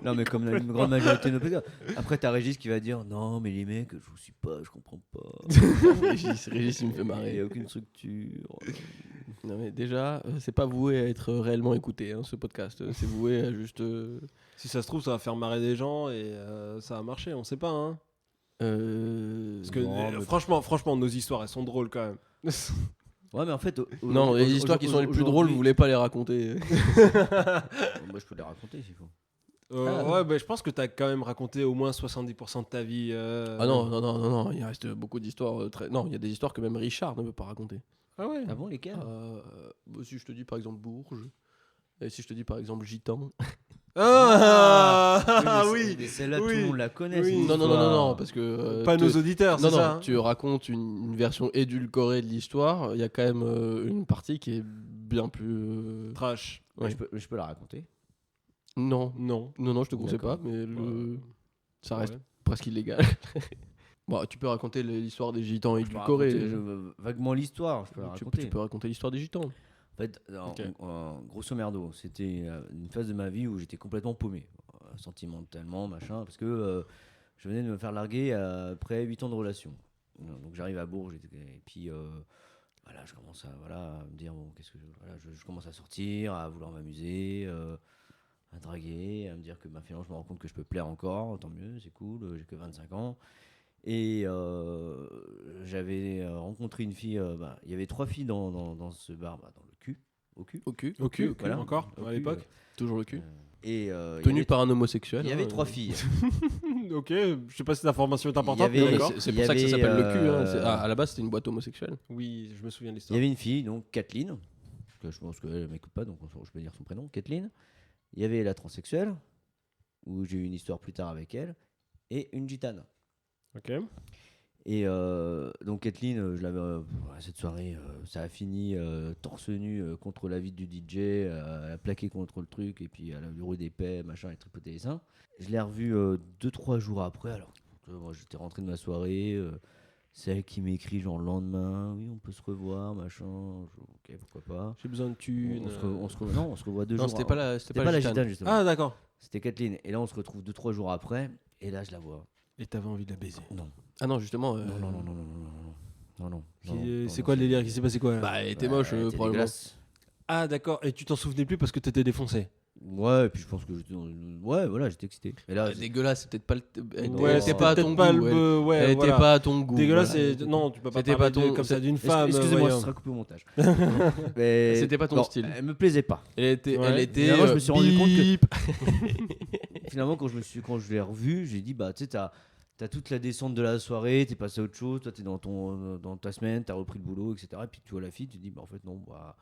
Non, mais comme la grande majorité de nos podcasts. Après, t'as Régis qui va dire non, mais les mecs, je vous suis pas, je comprends pas. Régis, il me fait Il n'y marrer. a aucune structure. Non mais déjà, c'est pas voué à être réellement écouté, hein, ce podcast. C'est voué à juste. Si ça se trouve, ça va faire marrer des gens et ça va marcher, on sait pas, hein. Parce que Non, mais- franchement, nos histoires, elles sont drôles quand même. Ouais, mais en fait. Non, les histoires qui sont les plus drôles, vous voulez pas les raconter. Moi, je peux les raconter s'il faut. Ouais, bah, je pense que t'as quand même raconté au moins 70% de ta vie. Ah non, il reste beaucoup d'histoires très. Non, il y a des histoires que même Richard ne peut pas raconter. Ah ouais. Ah bon, lesquels? Si je te dis par exemple Bourges, et si je te dis par exemple Gitan. Ah oui. Mais celle-là, oui, tout le monde la connaît. oui. cette Non, histoire. parce que. Pas nos auditeurs, c'est Non, ça. non, tu racontes une version édulcorée de l'histoire. Il y a quand même une partie qui est bien plus. Trash. Mais Ouais. je peux la raconter. Non, Non. non, je te conseille pas, D'accord. mais ça reste Ouais. presque illégal. Bon, tu peux raconter l'histoire des gitans Je peux édulcorés. raconter, vaguement l'histoire, je peux la Tu raconter. peux raconter l'histoire des gitans. En fait, Ok. grosso merdo, c'était une phase de ma vie où j'étais complètement paumé, sentimentalement, machin, parce que je venais de me faire larguer après 8 ans de relation. Donc j'arrive à Bourges, et puis voilà, je commence à me dire, bon, je commence à sortir, à vouloir m'amuser, à draguer, à me dire que finalement je me rends compte que je peux plaire encore, tant mieux, c'est cool, j'ai que 25 ans. Et j'avais rencontré une fille, il y avait 3 filles dans ce bar, dans le cul, au cul. Au cul, Voilà. Encore Au à cul, l'époque. toujours le cul. Et il y Tenu avait- par un homosexuel. il y avait hein, 3 filles. Ok, je sais pas si l'information est importante, Il y mais avait- Non, mais d'accord. c'est il pour y ça que ça avait, s'appelle le cul. Hein. euh, À la base, c'était une boîte homosexuelle. Oui, je me souviens de Il y l'histoire. avait une fille, donc Kathleen, que je pense qu'elle ne m'écoute pas, donc je peux dire son prénom, Kathleen. Il y avait la transsexuelle, où j'ai eu une histoire plus tard avec elle, et une gitane. Ok. Et donc Kathleen, je l'avais cette soirée, ça a fini torse nu contre la vitre du DJ, elle a plaqué contre le truc et puis elle a eu des paix, machin, elle a tripoté les seins. Je l'ai revue 2-3 jours après. Alors moi j'étais rentré de ma soirée, C'est elle qui m'écrit genre le lendemain, oui, on peut se revoir, machin. Ok, pourquoi pas. J'ai besoin de thunes. Non, on se revoit 2 Non, jours. c'était pas la, C'était pas la gitane. gitane, justement. Ah, d'accord. C'était Kathleen. Et là, on se retrouve 2-3 jours après. Et là, je la vois. Et t'avais envie de la baiser. Non. Ah non, justement. Non, non, non, non, non, non, non, non, non, non, non, C'est non, quoi le délire qui s'est passé quoi là Bah, elle était Bah, moche, elle était probablement. dégueulasse. Ah, d'accord. Et tu t'en souvenais plus parce que t'étais défoncé. Ouais, et puis je pense que ouais, voilà, j'étais excité. Et là, Dégueulasse, c'est peut-être pas le. Elle Ouais, était c'était pas à peut-être ton pas goût. le- ouais, Elle était voilà. pas à ton goût. Dégueulasse, voilà. non, tu peux pas C'était parler pas ton- comme ça d'une femme. excusez-moi, voyons. ça sera coupé au montage. Mais C'était pas ton non, style. Elle me plaisait pas. Elle était. Ouais. Elle était Finalement, je me suis rendu compte que- bip. Finalement, quand je l'ai revu, j'ai dit bah tu sais, t'as toute la descente de la soirée, t'es passé à autre chose, toi t'es dans ta semaine, t'as repris le boulot, etc. Et puis tu vois la fille, tu te dis bah en fait non, bah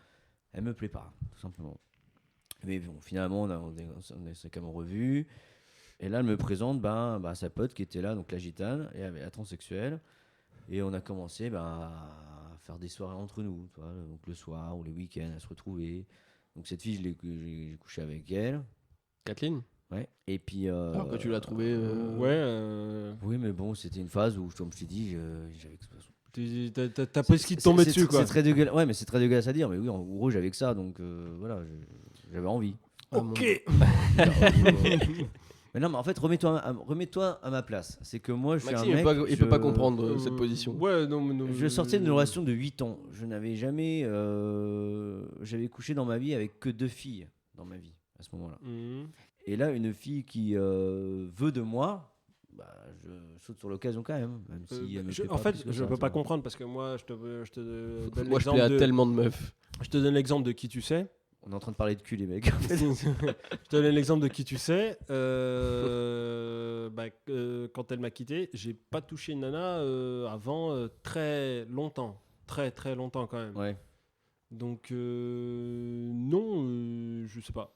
elle me plaît pas, tout simplement. Mais bon, finalement, on s'est quand même revu. Et là, elle me présente sa pote qui était là, donc la gitane, et la transsexuelle. Et on a commencé à faire des soirées entre nous, tu vois, donc le soir ou les week-ends, à se retrouver. Donc cette fille, j'ai couché avec elle. Kathleen. Ouais. Et puis. Alors que tu l'as trouvée. Ouais. Oui, mais bon, c'était une phase où, comme je t'ai dit, j'avais que ça. T'as pas ce qui te tombait dessus quoi. C'est très dégueulasse. Ouais, mais c'est très dégueulasse à dire. Mais oui, en gros, j'avais que ça, donc voilà, j'avais envie. Ok. Mais non, mais en fait, remets-toi à ma place. C'est que moi, je suis Maxime, un mec. il peut pas comprendre cette position. Ouais, non. Je sortais d'une relation de 8 ans. Je n'avais jamais. J'avais couché dans ma vie avec que 2 filles dans ma vie à ce moment-là. Mhm. Et là, une fille qui veut de moi, je saute sur l'occasion quand même. Même si elle me plaît En pas fait, plus que je ça, peux tu pas vois. comprendre parce que moi, je te donne Moi, je plais à l'exemple de. tellement de meufs. Je te donne l'exemple de qui tu sais. On est en train de parler de cul, les mecs. Je te donne l'exemple de qui tu sais. Quand elle m'a quitté, j'ai pas touché une nana avant très longtemps. Très très longtemps quand même. Ouais. Donc non, je sais pas.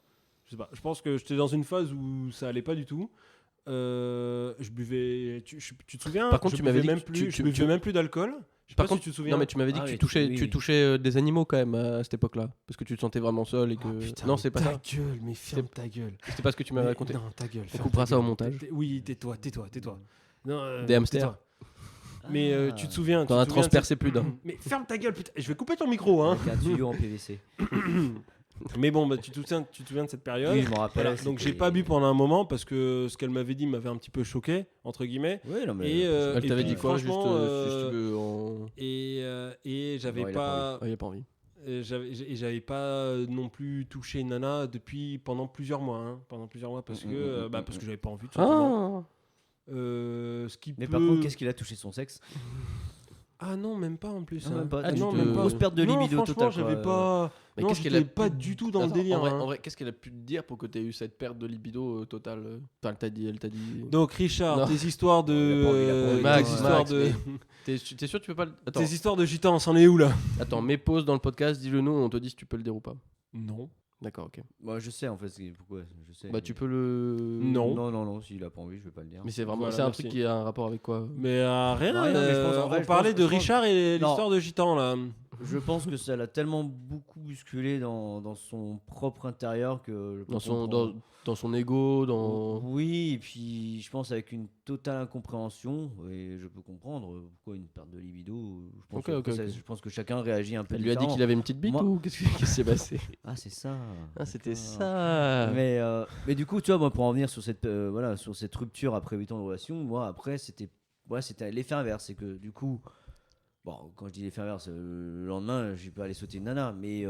Je pense que j'étais dans une phase où ça allait pas du tout. Je buvais. Tu te souviens? Par contre, je tu m'avais buvais dit même que plus. Je buvais même plus d'alcool. Je sais Par pas contre, si tu te souviens. non, mais tu m'avais dit Ah que oui, tu oui. touchais des animaux quand même à cette époque-là. Parce que tu te sentais vraiment seul et que. Oh, putain, non, mais c'est pas ta ça. gueule, mais ferme ta gueule. C'était pas ce que tu m'avais Mais raconté. Non, ta gueule. On ferme coupera ta ça au gueule. montage. Oui, tais-toi. Non, Des hamsters. tais-toi. Mais tu te souviens. T'en as tu te souviens de transpercé plus d'un. Mais ferme ta gueule, putain. Je vais couper ton micro, hein. Avec un tuyau en PVC. Mais bon, tu te souviens de cette période. Oui, je me rappelle. Voilà. Donc j'ai pas bu pendant un moment parce que ce qu'elle m'avait dit m'avait un petit peu choqué, entre guillemets. Oui, non, mais. Et, Elle t'avait puis, dit quoi, juste franchement, si tu veux en. Et j'avais Non, il a pas pas. Il a pas envie. J'avais pas non plus touché une nana pendant plusieurs mois, hein. Pendant plusieurs mois parce que parce que j'avais pas envie tout simplement. Ah. Ce qui Mais peut... par contre, qu'est-ce qu'il a touché son sexe? Ah non, même pas en plus. Ah, hein. même pas. Ah, T'as non, une même pas. grosse perte de Non, libido franchement, totale. j'avais pas. Mais Non, qu'est-ce qu'elle j'étais a pas pu- du tout dans le Attends, délire. En hein. vrai, qu'est-ce qu'elle a pu te dire pour que tu aies eu cette perte de libido totale Enfin, elle t'a dit. Donc Richard, Non. tes histoires de. Il a pas envie, Max, tes histoires Max, de. T'es sûr que tu peux pas le. Attends, Tes histoires de gitans, c'en est où là? mets pause dans le podcast, dis-le nous, on te dit si tu peux le dire ou pas. Non. D'accord, ok. Moi, je sais en fait pourquoi. Je sais. Bah, tu peux le. Non. Non, s'il a pas envie, je vais pas le dire. Mais c'est vraiment. Voilà, c'est un merci. truc qui a un rapport avec quoi Mais rien, Rien, mais je pense, en vrai, on je parlait pense- de je pense- Richard et Non. l'histoire de gitans là. Je pense que ça l'a tellement beaucoup bousculé dans son propre intérieur que. je peux dans son, comprendre. dans son ego, dans. Oui, et puis je pense avec une totale incompréhension, et je peux comprendre pourquoi une perte de libido. Je pense, Ok, que, ok, ça- ok. je pense que chacun réagit un peu Elle lui a dit différemment. qu'il avait une petite bite Moi- ou qu'est-ce qui s'est passé Ah, c'est ça. Ah, c'était D'accord. ça. Mais du coup, tu vois, moi, pour en venir sur sur cette rupture après 8 ans de relation, moi, après, c'était l'effet inverse. C'est que du coup, bon, quand je dis l'effet inverse, le lendemain, j'ai pas allé sauter une nana, mais.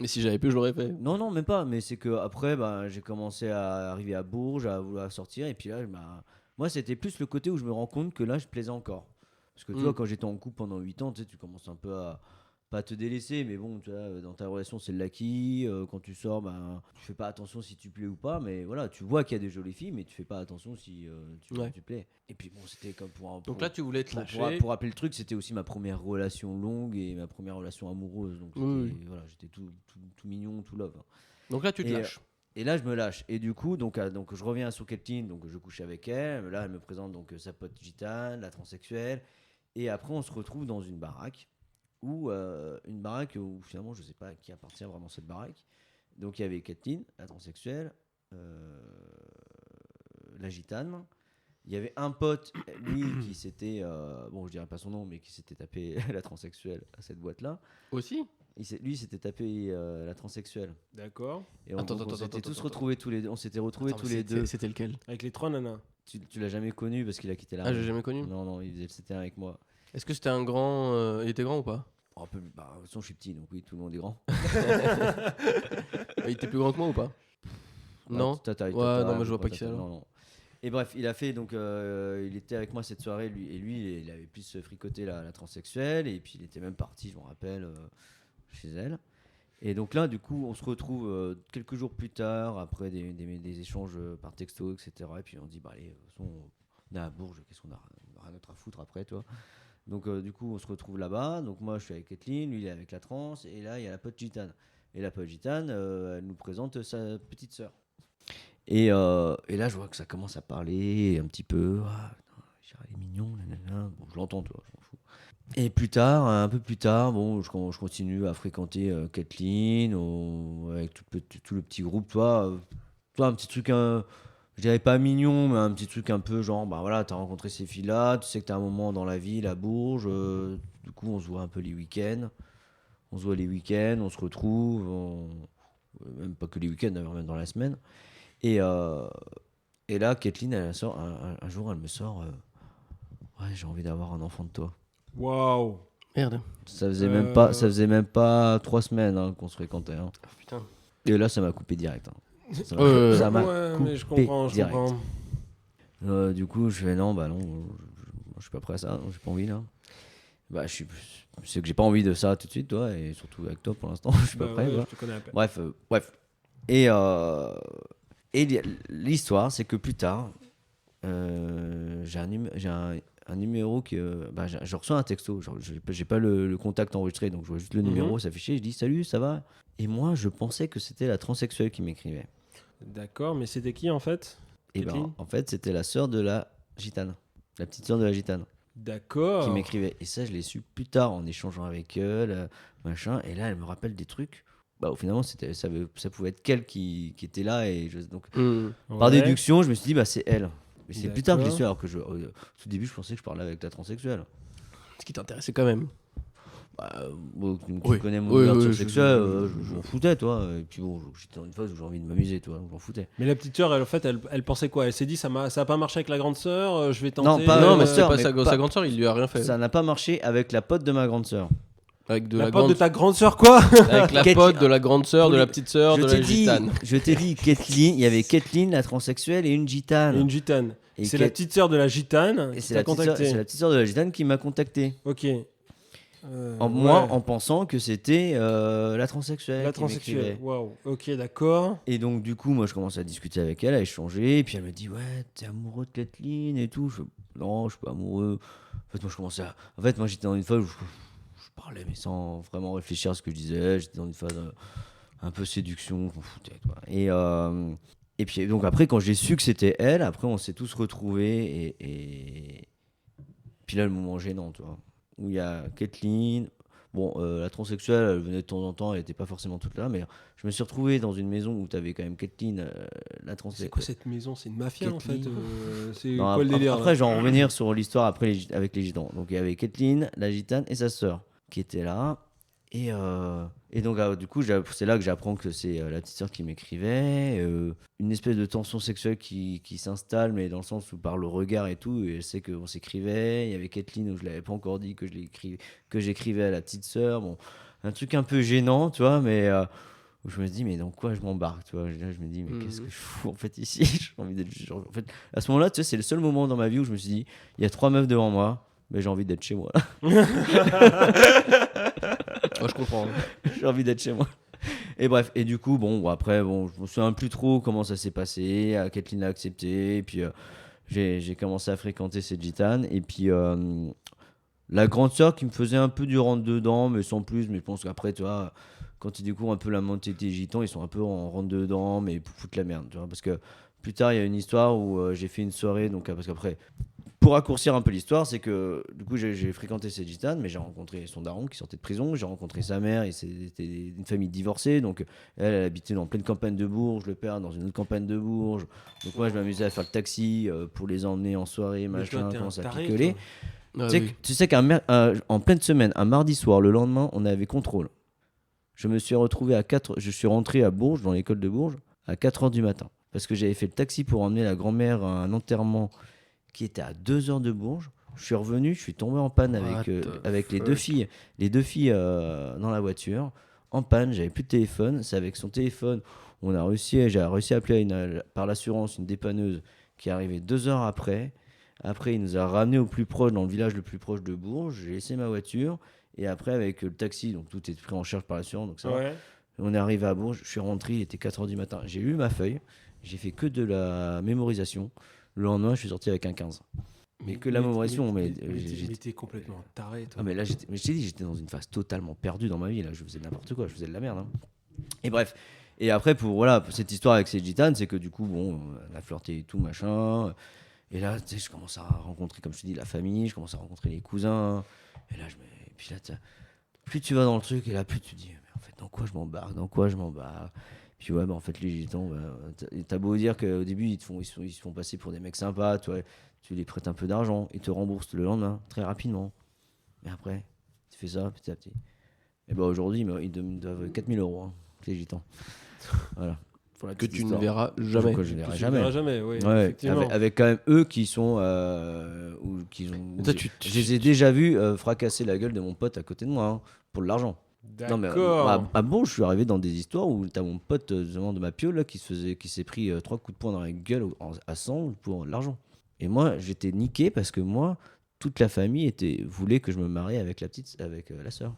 Mais si j'avais pu, je l'aurais fait. Non, même pas. Mais c'est que après, j'ai commencé à arriver à Bourges, à vouloir sortir. Et puis là, moi, c'était plus le côté où je me rends compte que là, je plaisais encore. Parce que tu vois, quand j'étais en couple pendant 8 ans, tu sais, tu commences un peu à. Pas à te délaisser, mais bon, tu vois, dans ta relation, c'est le l'acquis. Quand tu sors, tu fais pas attention si tu plais ou pas. Mais voilà, tu vois qu'il y a des jolies filles, mais tu fais pas attention si Ouais. tu plais. Et puis bon, c'était comme Donc là, tu voulais te pour lâcher. pour rappeler le truc, c'était aussi ma première relation longue et ma première relation amoureuse. Donc Oui. voilà, j'étais tout mignon, tout love. Donc là, tu te Et, lâches. Et là, je me lâche. Et du coup, donc je reviens sur Kathleen, donc je couche avec elle. Là, elle me présente donc sa pote gitane, la transsexuelle. Et après, on se retrouve dans une baraque où finalement, je sais pas à qui appartient vraiment cette baraque. Donc il y avait Kathleen, la transsexuelle, la gitane, Il y avait un pote, lui, qui s'était, bon, je dirais pas son nom, mais qui s'était tapé la transsexuelle à cette boîte-là. Aussi. Lui, il s'était tapé la transsexuelle. D'accord. Et Attends, on s'était tous attends. retrouvés tous les deux. On s'était retrouvés Attends, tous mais les deux. C'était lequel? Avec les 3 nanas. Tu l'as jamais connu parce qu'il a quitté Ah, l'armée. j'ai jamais connu. Non, c'était avec moi. Est-ce que c'était un grand. Il était grand ou pas? Un peu, bah, de toute façon, je suis petit, donc oui, tout le monde est grand. Il était plus grand que moi ou pas? Non. Ouais, non, mais je vois pas qui c'est alors. Non. Et bref, il a fait donc il était avec moi cette soirée, lui il avait plus fricoté la transsexuelle et puis il était même parti, je me rappelle, chez elle. Et donc là, du coup, on se retrouve quelques jours plus tard après des échanges par texto, etc. Et puis on dit bah allez, de toute façon, on est à Bourges, qu'est-ce qu'on a rien d'autre à foutre après, toi. Donc du coup, on se retrouve là-bas. Donc moi, je suis avec Kathleen, lui il est avec la trans, et là il y a la pote gitane. Et la pote gitane, elle nous présente sa petite sœur. Et là, je vois que ça commence à parler un petit peu. Ah, putain, elle est mignon, nanana. Bon, je l'entends, toi, je m'en fous. Et plus tard, un peu plus tard, bon, je continue à fréquenter Kathleen, avec tout le petit groupe, toi, un petit truc, je dirais pas mignon, mais un petit truc un peu genre, bah voilà, t'as rencontré ces filles-là, tu sais que t'as un moment dans la ville à Bourges, du coup, on se voit un peu les week-ends. On se voit les week-ends, on se retrouve, même pas que les week-ends, d'ailleurs, même dans la semaine. Et là, Kathleen, elle sort, un jour, elle me sort ouais, j'ai envie d'avoir un enfant de toi. Waouh. Merde. Ça faisait même pas 3 semaines qu'on se fréquentait. Hein. Oh, putain. Et là, ça m'a coupé direct. Hein. Ça m'a Ouais, coupé mais je comprends. direct. Du coup, je fais non, bah non, je suis pas prêt à ça, j'ai pas envie là. Bah, c'est que j'ai pas envie de ça tout de suite, toi, et surtout avec toi pour l'instant, je suis pas prêt. Ouais, voilà. je te connais à peine. Bref. Et l'histoire, c'est que plus tard, j'ai un numéro que. Bah, je reçois un texto. Genre, j'ai pas le contact enregistré, donc je vois juste le numéro s'afficher. Je dis salut, ça va? Et moi, je pensais que c'était la transsexuelle qui m'écrivait. D'accord, mais c'était qui en fait? Et Kathleen ben, en fait, c'était la sœur de la gitane. La petite sœur de la gitane. D'accord. Qui m'écrivait. Et ça, je l'ai su plus tard en échangeant avec elle, machin. Et là, elle me rappelle des trucs. Bah, finalement, ça pouvait être qu'elle qui était là. Et donc, par déduction, je me suis dit, bah, c'est elle. Mais c'est plus tard que je l'ai su, alors que au tout début, je pensais que je parlais avec la transsexuelle. Ce qui t'intéressait quand même. Bah, tu connais mon ouverture sexuelle, je m'en foutais, toi. Et puis bon, j'étais dans une phase où j'ai envie de m'amuser, toi. Je m'en foutais. Mais la petite sœur, elle pensait quoi? Elle s'est dit, ça a pas marché avec la grande sœur, je vais tenter. Non, mais c'était pas sa grande sœur, il lui a rien fait. Ça n'a pas marché avec la pote de ma grande sœur. Avec la pote de ta grande sœur, quoi? Avec la pote de la grande sœur, de la petite sœur, de la gitane. Je t'ai dit, Kathleen, il y avait Kathleen, la transsexuelle, et une gitane. Une gitane. Et c'est la petite sœur de la gitane qui t'a contacté. C'est la petite sœur de la gitane qui m'a contacté. Ok. Moi, en pensant que c'était la transsexuelle. La transsexuelle. Waouh. Ok, d'accord. Et donc, du coup, moi, je commence à discuter avec elle, à échanger. Et puis, elle me dit, ouais, t'es amoureux de Kathleen et tout. Non, je suis pas amoureux. En fait, moi, j'étais dans une phase où je parlais, mais sans vraiment réfléchir à ce que je disais. J'étais dans une phase un peu séduction, je m'en foutais. Toi. Et puis, donc, après, quand j'ai su que c'était elle, après, on s'est tous retrouvés. Et puis là, le moment gênant, tu vois. Où il y a Kathleen, bon, la transsexuelle, elle venait de temps en temps, elle n'était pas forcément toute là, mais je me suis retrouvé dans une maison où tu avais quand même Kathleen, la transsexuelle. C'est quoi cette maison? C'est une mafia Kathleen. en fait. C'est Non, quoi le délire? Après, je vais en revenir sur l'histoire après avec les gitans. Donc il y avait Kathleen, la gitane et sa sœur qui étaient là. Et donc, du coup, c'est là que j'apprends que c'est la petite sœur qui m'écrivait. Une espèce de tension sexuelle qui s'installe, mais dans le sens où par le regard et tout, et elle sait qu'on s'écrivait. Il y avait Kathleen où je l'avais pas encore dit que j'écrivais à la petite sœur. Bon, un truc un peu gênant, tu vois, mais où je me dis, mais dans quoi je m'embarque, tu vois. Je me dis, mais qu'est-ce que je fous en fait ici? J'ai envie d'être. En fait, à ce moment-là, tu sais, c'est le seul moment dans ma vie où je me suis dit, il y a 3 meufs devant moi, mais j'ai envie d'être chez moi. Oh, je comprends. J'ai envie d'être chez moi. Et bref, et du coup, après, je me souviens plus trop comment ça s'est passé. Kathleen l'a accepté. Et puis, j'ai commencé à fréquenter cette gitane. Et puis, la grande sœur qui me faisait un peu du rentre-dedans, mais sans plus. Mais je pense qu'après, tu vois, quand tu découvres un peu la mentalité des gitans, ils sont un peu en rentre-dedans, mais pour foutre la merde. Tu vois, parce que plus tard, il y a une histoire où j'ai fait une soirée, donc parce qu'après, pour raccourcir un peu l'histoire, c'est que du coup j'ai fréquenté cette gitane, mais j'ai rencontré son daron qui sortait de prison, j'ai rencontré sa mère, et c'était une famille divorcée, donc elle habitait dans pleine campagne de Bourges, le père dans une autre campagne de Bourges, donc moi je m'amusais à faire le taxi pour les emmener en soirée, Mais toi, machin, t'es un commence à taré, picoler. Ah, Tu sais qu'en pleine semaine, un mardi soir, le lendemain, on avait contrôle. Je me suis retrouvé je suis rentré à Bourges, dans l'école de Bourges, à 4h du matin, parce que j'avais fait le taxi pour emmener la grand-mère à un enterrement qui était à 2h de Bourges. Je suis revenu, je suis tombé en panne avec les deux filles dans la voiture. En panne, j'avais plus de téléphone. C'est avec son téléphone, j'ai réussi à appeler par l'assurance une dépanneuse qui est arrivée 2 heures après. Après, il nous a ramenés au plus proche, dans le village le plus proche de Bourges. J'ai laissé ma voiture. Et après, avec le taxi, donc tout est pris en charge par l'assurance. Donc ça va. Ouais. On est arrivé à Bourges, je suis rentré, il était 4h du matin. J'ai lu ma feuille, j'ai fait que de la mémorisation. Le lendemain, je suis sorti avec un 15. Mais que la mémorisation, mais t'es complètement taré, toi. ah, mais là, je t'ai dit, j'étais dans une phase totalement perdue dans ma vie. Là, je faisais n'importe quoi, je faisais de la merde. Hein. Et bref. Et après, pour cette histoire avec ces gitanes, c'est que du coup, bon, on a flirté et tout, machin. Et là, tu sais, je commence à rencontrer, comme je te dis, la famille, je commence à rencontrer les cousins. Et là, et puis là, plus tu vas dans le truc, et là, plus tu dis, mais en fait, dans quoi je m'embarque. Puis ouais, bah, en fait, les gitans, t'as beau dire qu'au début, ils se font passer pour des mecs sympas, tu les prêtes un peu d'argent, ils te remboursent le lendemain, très rapidement. Mais après, tu fais ça petit à petit. Et bah aujourd'hui, ils me doivent 4 000 €, hein, les gitans. Voilà. Que tu ne verras jamais. Que je verrai Tu jamais. verras jamais, oui. Ouais, Effectivement. avec quand même eux qui sont. Je les ai déjà vus fracasser la gueule de mon pote à côté de moi hein, pour de l'argent. Non, mais D'accord. bon, je suis arrivé dans des histoires où t'as mon pote de ma piole là, qui s'est pris 3 coups de poing dans la gueule à 100 pour de l'argent. Et moi, j'étais niqué parce que moi, toute la famille voulait que je me marie avec la sœur.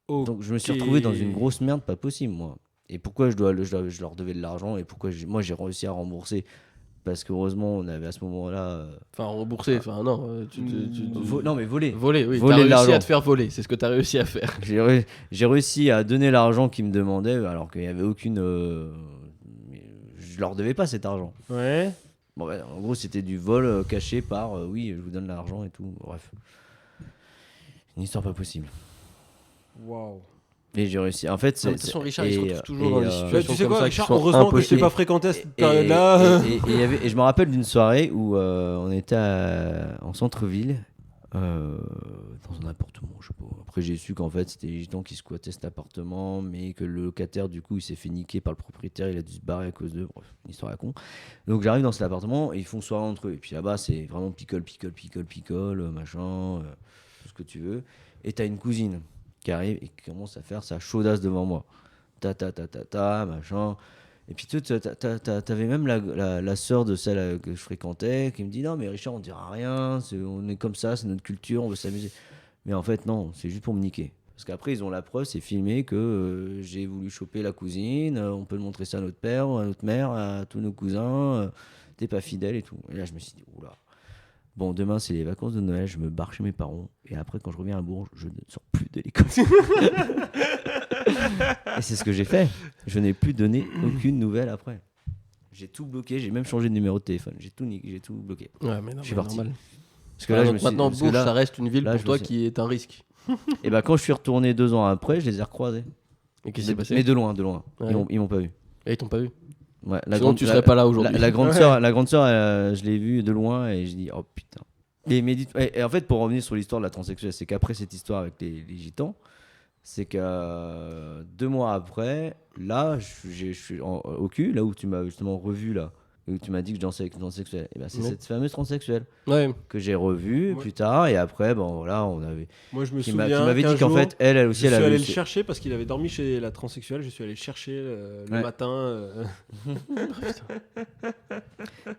Donc je me suis retrouvé dans une grosse merde pas possible, moi. Et pourquoi je leur devais de l'argent et pourquoi moi j'ai réussi à rembourser parce qu'heureusement on avait à ce moment-là Enfin rembourser, enfin non. non mais voler. Voler, oui. Voler T'as réussi l'argent. à te faire voler, c'est ce que t'as réussi à faire. J'ai réussi à donner l'argent qu'ils me demandaient alors qu'il n'y avait aucune... je leur devais pas cet argent. Ouais. Bon, ben, en gros c'était du vol caché par oui je vous donne l'argent et tout. Bref. Une histoire pas possible. Waouh. Et j'ai réussi. En fait, De toute façon, Richard, il se retrouve toujours dans des Tu situations sais comme quoi, ça Richard, qui sont heureusement que je impossibles. t'ai pas fréquenté à cette période-là. Et je me rappelle d'une soirée où on était en centre-ville, dans un appartement, je sais pas. Après, j'ai su qu'en fait, c'était les gitans qui squattaient cet appartement, mais que le locataire, du coup, il s'est fait niquer par le propriétaire, il a dû se barrer à cause d'eux. Bref, une histoire à con. Donc, j'arrive dans cet appartement et ils font soirée entre eux. Et puis là-bas, c'est vraiment picole, machin, tout ce que tu veux. Et t'as une cousine qui arrive et qui commence à faire sa chaudasse devant moi. Machin. Et puis t'avais même la sœur de celle que je fréquentais qui me dit non mais Richard on dira rien, on est comme ça, c'est notre culture, on veut s'amuser. Mais en fait non, c'est juste pour me niquer. Parce qu'après ils ont la preuve, c'est filmé que j'ai voulu choper la cousine, on peut le montrer ça à notre père, à notre mère, à tous nos cousins, t'es pas fidèle et tout. Et là je me suis dit oula. Bon, demain, c'est les vacances de Noël, je me barre chez mes parents. Et après, quand je reviens à Bourges, je ne sors plus de l'école. Et c'est ce que j'ai fait. Je n'ai plus donné aucune nouvelle après. J'ai tout bloqué, j'ai même changé de numéro de téléphone. J'ai tout bloqué. Ouais, mais non, Je suis mais parti. normal. Parce que là, je me suis Maintenant, parce que Bourges, là- ça reste une ville là, pour je toi me suis- qui est un risque. Et bah, quand je suis retourné 2 ans après, je les ai recroisés. Et qu'est-ce qui s'est passé? Mais de loin. Ouais. Ils m'ont pas vu. Et ils t'ont pas vu? Ouais, Sinon, tu serais pas là aujourd'hui. La grande sœur, je l'ai vue de loin et je dis oh putain. Et en fait, pour revenir sur l'histoire de la transsexuelle, c'est qu'après cette histoire avec les gitans, c'est que 2 mois après, là, je suis au cul, là où tu m'as justement revu là, et où tu m'as dit que je dansais avec une transsexuelle. Et ben c'est Ouais. cette fameuse transsexuelle Ouais. que j'ai revue Ouais. plus tard. Et après, bon voilà, Moi, je me qui souviens. m'avait dit qu'un qu'en jour, fait, elle je aussi, suis elle allé avait. le chercher parce qu'il avait dormi chez la transsexuelle. Je suis allé le chercher le Ouais. matin.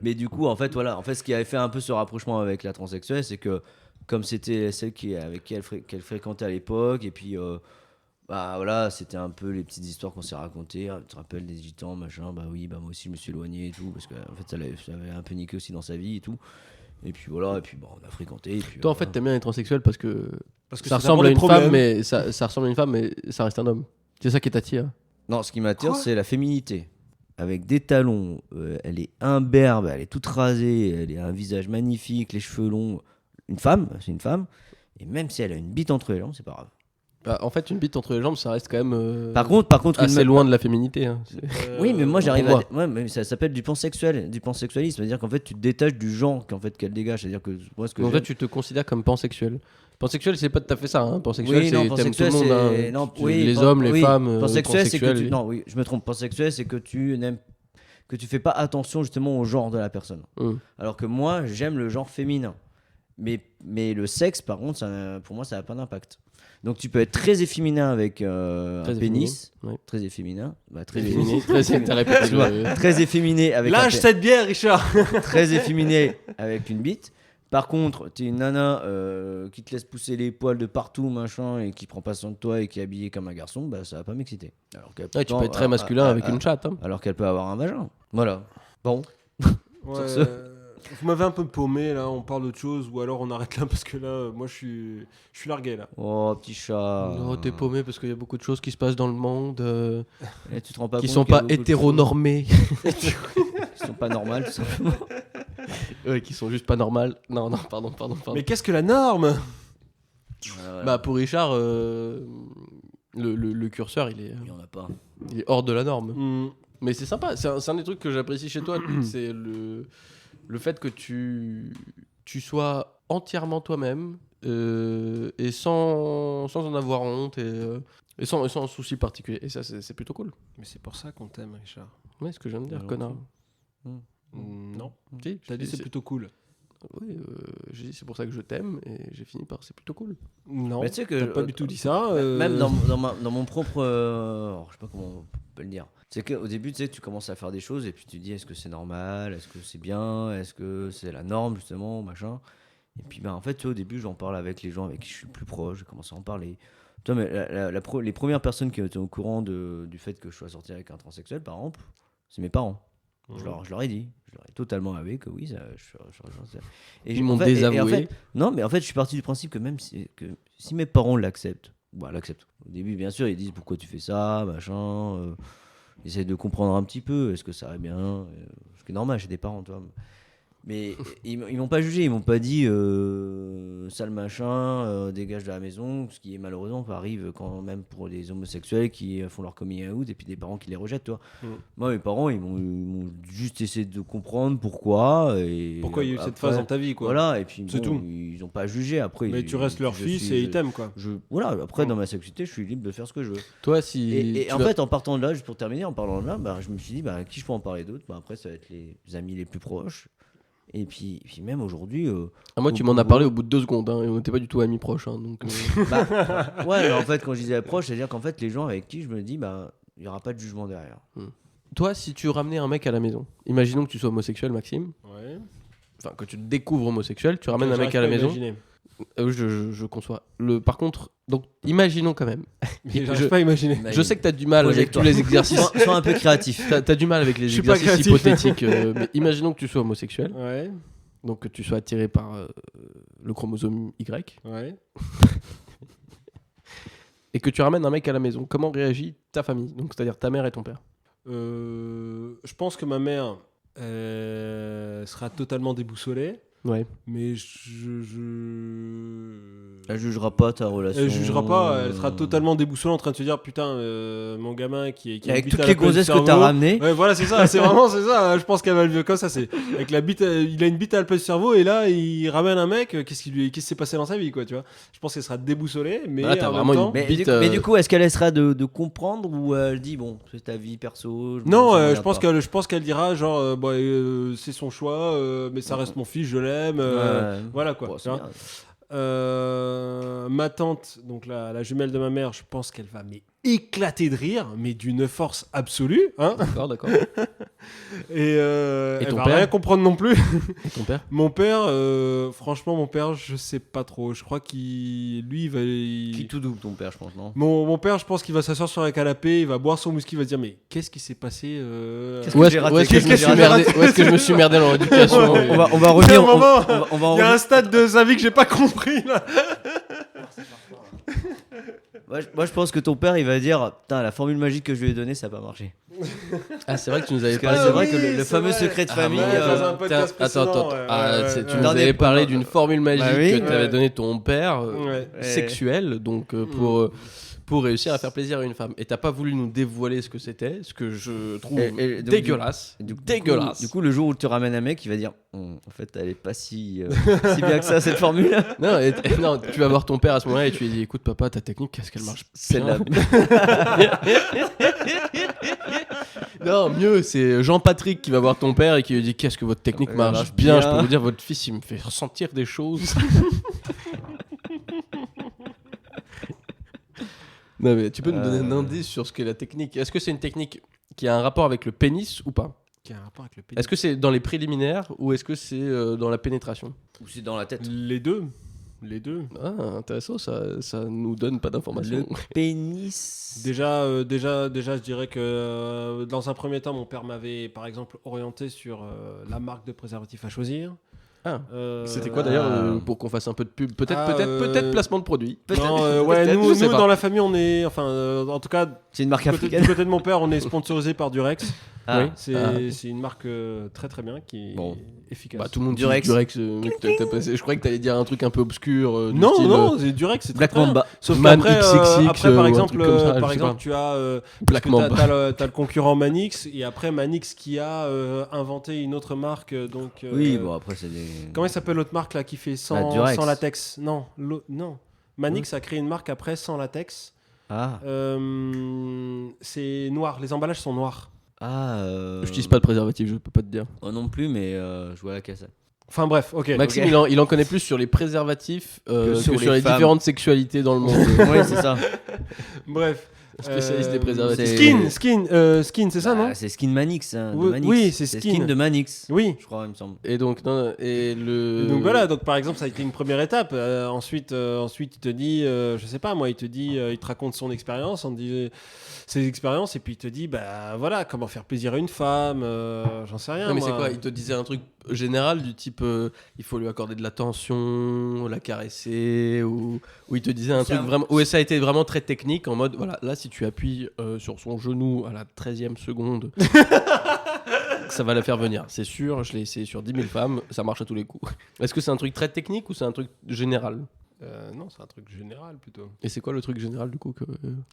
Mais du coup, en fait, voilà. En fait, ce qui avait fait un peu ce rapprochement avec la transsexuelle, c'est que comme c'était celle avec qui qu'elle fréquentait à l'époque, et puis bah voilà, c'était un peu les petites histoires qu'on s'est racontées. Ah, tu te rappelles des gitans, machin. Bah oui, bah moi aussi je me suis éloigné et tout, parce que en fait ça l'avait un peu niqué aussi dans sa vie et tout. Et puis voilà, et puis bon, on a fréquenté. Et puis, Toi, en voilà. fait, t'aimes bien les transsexuels parce que Parce que ça ça ressemble à une t'apporte des femme, problèmes. mais ça ressemble à une femme, mais ça reste un homme. C'est ça qui t'attire. Non, ce qui m'attire, Quoi c'est la féminité. avec des talons, elle est imberbe, elle est toute rasée, elle a un visage magnifique, les cheveux longs, c'est une femme, et même si elle a une bite entre les jambes, c'est pas grave. Bah, en fait, une bite entre les jambes, ça reste quand même Par contre, une assez meuf- loin de la féminité. Hein. Oui, mais moi j'arrive pour à. Ouais, mais ça s'appelle du pansexualisme, c'est-à-dire qu'en fait tu te détaches du genre qu'elle dégage, c'est-à-dire que moi ce que Donc j'aime- toi, tu te considères comme pansexuel. Pansexuel, c'est pas tout à fait ça. Hein. Pansexuel, Oui, non, c'est t'aimes tout le monde. c'est- Hein. non, Tu- oui, les pan- hommes, les oui, femmes, pansexuel, c'est que pansexuels. non, oui, je me trompe. Pansexuel, c'est que tu fais pas attention justement au genre de la personne. Alors que moi, j'aime le genre féminin. Mais le sexe, par contre, pour moi, ça n'a pas d'impact. Donc tu peux être très efféminé avec un Très pénis. efféminé, ouais. Très efféminé. Bah, très Féminin, efféminé. t'as répété Tu vois, le- très efféminé avec un Lâche cette bière, Richard. très efféminé avec une bite. Par contre, t'es une nana qui te laisse pousser les poils de partout, machin, et qui prend pas soin de toi et qui est habillée comme un garçon, bah ça va pas m'exciter. Alors qu'elle Ouais, tu peux être très masculin avec une chatte. Hein. alors qu'elle peut avoir un vagin. Voilà. Bon. Ouais, ce. vous m'avez un peu paumé là, on parle d'autre chose ou alors on arrête là parce que là, moi je suis largué là. Oh, petit chat. Non, t'es paumé parce qu'il y a beaucoup de choses qui se passent dans le monde Et tu te rends pas qui compte sont qu'il y a pas beaucoup de hétéronormées. choses qui sont pas normales, tout simplement. Ouais, qui sont juste pas normales. Non, pardon. Mais qu'est-ce que la norme? Voilà. Bah, pour Richard, le curseur, il est Il y en a pas. hors de la norme. Hmm. Mais c'est sympa, c'est un des trucs que j'apprécie chez toi, c'est le fait que tu sois entièrement toi-même et sans en avoir honte et sans souci particulier. Et ça, c'est plutôt cool. Mais c'est pour ça qu'on t'aime, Richard. Ouais, ce que j'aime dire, Ouais, connard. Non. Si, T'as dit c'est plutôt cool. Oui, j'ai dit c'est pour ça que je t'aime et j'ai fini par c'est plutôt cool. Non. Mais tu sais que T'as pas du tout dit ça. même dans mon propre alors, je sais pas comment on peut le dire, c'est qu'au début tu sais tu commences à faire des choses et puis tu dis est-ce que c'est normal, est-ce que c'est bien, est-ce que c'est la norme justement, machin. Et puis en fait tu vois, au début j'en parle avec les gens avec qui je suis plus proche, j'ai commencé à en parler. Toi, mais les premières personnes qui étaient au courant du fait que je sois sorti avec un transsexuel par exemple, c'est mes parents. Je leur ai dit, je leur ai totalement avoué que oui, et Ils m'ont en fait, désavoué. en fait, non, mais en fait, je suis parti du principe que même si mes parents l'acceptent, l'acceptent. Au début, bien sûr, ils disent pourquoi tu fais ça, machin. Ils essaient de comprendre un petit peu, est-ce que ça va bien, ce qui est normal chez des parents, tu vois. Mais ils m'ont pas jugé, ils m'ont pas dit sale machin, dégage de la maison, ce qui est malheureusement arrive quand même pour des homosexuels qui font leur coming out et puis des parents qui les rejettent, toi. Moi, mes parents, ils m'ont juste essayé de comprendre pourquoi. Pourquoi il y a eu cette phase dans ta vie, quoi. Voilà, et puis C'est tout. ils ont pas jugé après. Mais tu restes leur fils et ils t'aiment, quoi. Voilà, après, dans ma sexualité, je suis libre de faire ce que je veux. Toi, si Et tu en vas- fait, en partant de là, juste pour terminer, en parlant de là, je me suis dit, qui je peux en parler d'autres. Après, ça va être les amis les plus proches. Et puis même aujourd'hui. moi, tu m'en as parlé au bout de 2 secondes, hein, et on n'était pas du tout amis proches. Hein, donc, Ouais, mais en fait, quand je disais proche, c'est-à-dire qu'en fait, les gens avec qui je me dis, il n'y aura pas de jugement derrière. Toi, si tu ramenais un mec à la maison, imaginons que tu sois homosexuel, Maxime, Ouais. enfin que tu te découvres homosexuel, tu ramènes un mec à la maison. Je conçois. Par contre, donc imaginons quand même. J'arrive pas à imaginer. Je sais que t'as du mal avec tous les exercices. Sois un peu créatif. T'as du mal avec les Je suis pas exercices créatif. hypothétiques. Mais imaginons que tu sois homosexuel, Ouais. donc que tu sois attiré par le chromosome Y, Ouais. et que tu ramènes un mec à la maison. Comment réagit ta famille, donc c'est-à-dire ta mère et ton père? Je pense que ma mère sera totalement déboussolée. Ouais. Mais Elle jugera pas ta relation. elle jugera pas, elle sera totalement déboussolée en train de se dire putain, mon gamin qui a une Avec bite toutes à les la place du gonzesses que t'as cerveau. ramenées. Ouais, voilà, c'est ça, c'est vraiment c'est ça. Je pense qu'elle va le vivre comme ça. C'est avec la bite, il a une bite à la place du cerveau et là il ramène un mec. Qu'est-ce qui s'est passé dans sa vie, quoi, tu vois? Je pense qu'elle sera déboussolée, mais Ah, t'as en vraiment même temps, une Mais, bite, mais du coup, est-ce qu'elle essaiera de comprendre ou elle dit bon, c'est ta vie perso? non, ça me je regarde pense qu'elle dira genre c'est son choix, mais ça reste mon fils, je l'aime. Ouais. Voilà quoi. Bon, tu c'est vois. bien. Ma tante, donc la jumelle de ma mère, je pense qu'elle va éclater de rire, mais d'une force absolue, hein. D'accord. Et elle ton va père rien comprendre non plus. Et ton père? Mon père, franchement, mon père, je sais pas trop. Je crois qu'il, lui, il va. Qui tout double ton père, je pense, non? Mon père, je pense qu'il va s'asseoir sur un canapé, il va boire son whisky, il va se dire mais qu'est-ce qui s'est passé Qu'est-ce que Où est-ce j'ai raté? où est-ce que je me Qu'est-ce suis que j'ai merdé où est-ce que je me suis merdé dans l'éducation? On va Il y a revenir. un moment, On va en il y a revenir. un stade de sa vie que j'ai pas compris là. Moi, je pense que ton père, il va dire putain, la formule magique que je lui ai donnée, ça n'a pas marché. Ah, c'est vrai que tu nous avais Parce que parlé. c'est vrai que oui, le c'est fameux vrai. secret de Ah, famille. ouais, dans un Attends, podcast précédent, ouais, tu nous Dans avais des- parlé dans- d'une formule magique Bah oui. que t'avais Ouais. donnée ton père, Ouais. sexuelle, donc pour réussir à faire plaisir à une femme. Et t'as pas voulu nous dévoiler ce que c'était, ce que je trouve Et donc, dégueulasse. dégueulasse. Du coup, le jour où tu ramènes un mec, il va dire en fait, elle est pas si bien que ça, cette formule. Non, non, tu vas voir ton père à ce moment-là et tu lui dis écoute papa, ta technique, qu'est-ce qu'elle marche C'est bien. la. Non, mieux, c'est Jean-Patrick qui va voir ton père et qui lui dit qu'est-ce que votre technique marche bien. Je peux vous dire, votre fils, il me fait ressentir des choses. Non, mais tu peux nous donner un indice sur ce qu'est la technique. Est-ce que c'est une technique qui a un rapport avec le pénis ou pas? Qui a un rapport avec le pénis. Est-ce que c'est dans les préliminaires ou est-ce que c'est dans la pénétration? Ou c'est dans la tête. Les deux. Les deux. Ah, intéressant, ça nous donne pas d'informations. Le pénis. Déjà, je dirais que dans un premier temps, mon père m'avait, par exemple, orienté sur la marque de préservatif à choisir. Ah. Euh, C'était quoi d'ailleurs pour qu'on fasse un peu de pub? Peut-être placement de produit. Non, ouais, peut-être, nous je sais pas. dans la famille, on est, enfin, en tout cas, C'est une marque du africaine. côté de mon père, on est sponsorisé par Durex. Ah. Oui. C'est une marque très très bien qui est Bon. efficace. Bah, tout le monde dit Durex. Durex. Mec, t'as passé. Je croyais que t'allais dire un truc un peu obscur. Du non, style, non, c'est Durex, c'est très, Black très bien. Mamba. Sauf Man qu'après, XXX, après, ou par un exemple, truc comme ça, je par sais exemple, pas. tu as Black Mamba. t'as le concurrent Manix et après Manix qui a inventé une autre marque. Donc, Oui, bon, après, c'est des. comment il s'appelle l'autre marque là qui fait sans, Durex. sans latex? Non, non. Manix a créé une marque après sans latex. Ah. C'est noir, les emballages sont noirs. Ah. J'utilise pas de préservatif, je peux pas te dire. Moi non plus, mais je vois la casse. Enfin bref, ok. Maxime, ok. il en connaît plus sur les préservatifs que sur sur les les femmes. différentes sexualités dans le monde. Oui, c'est ça. Bref. Spécialiste des préservatifs. c'est- Skin, c'est ça, Bah, non? c'est Skin Manix. Hein, de Oui, Manix. oui, c'est Skin. de Manix. Oui. Je crois, il me semble. Et donc, non, et le. Et donc voilà, donc par exemple ça a été une première étape. Ensuite il te dit, je sais pas moi, il te raconte son expérience, on te dit ses expériences et puis il te dit bah voilà comment faire plaisir à une femme, j'en sais rien. Non, mais moi. c'est quoi? Il te disait un truc général du type il faut lui accorder de l'attention, la caresser, ou il te disait un C'est truc un- vraiment. Où ça a été vraiment très technique en mode voilà, là si tu appuies sur son genou à la 13e seconde, ça va la faire venir. C'est sûr, je l'ai essayé sur 10 000 femmes, ça marche à tous les coups. Est-ce que c'est un truc très technique ou c'est un truc général? Non, c'est un truc général plutôt. Et c'est quoi le truc général du coup que...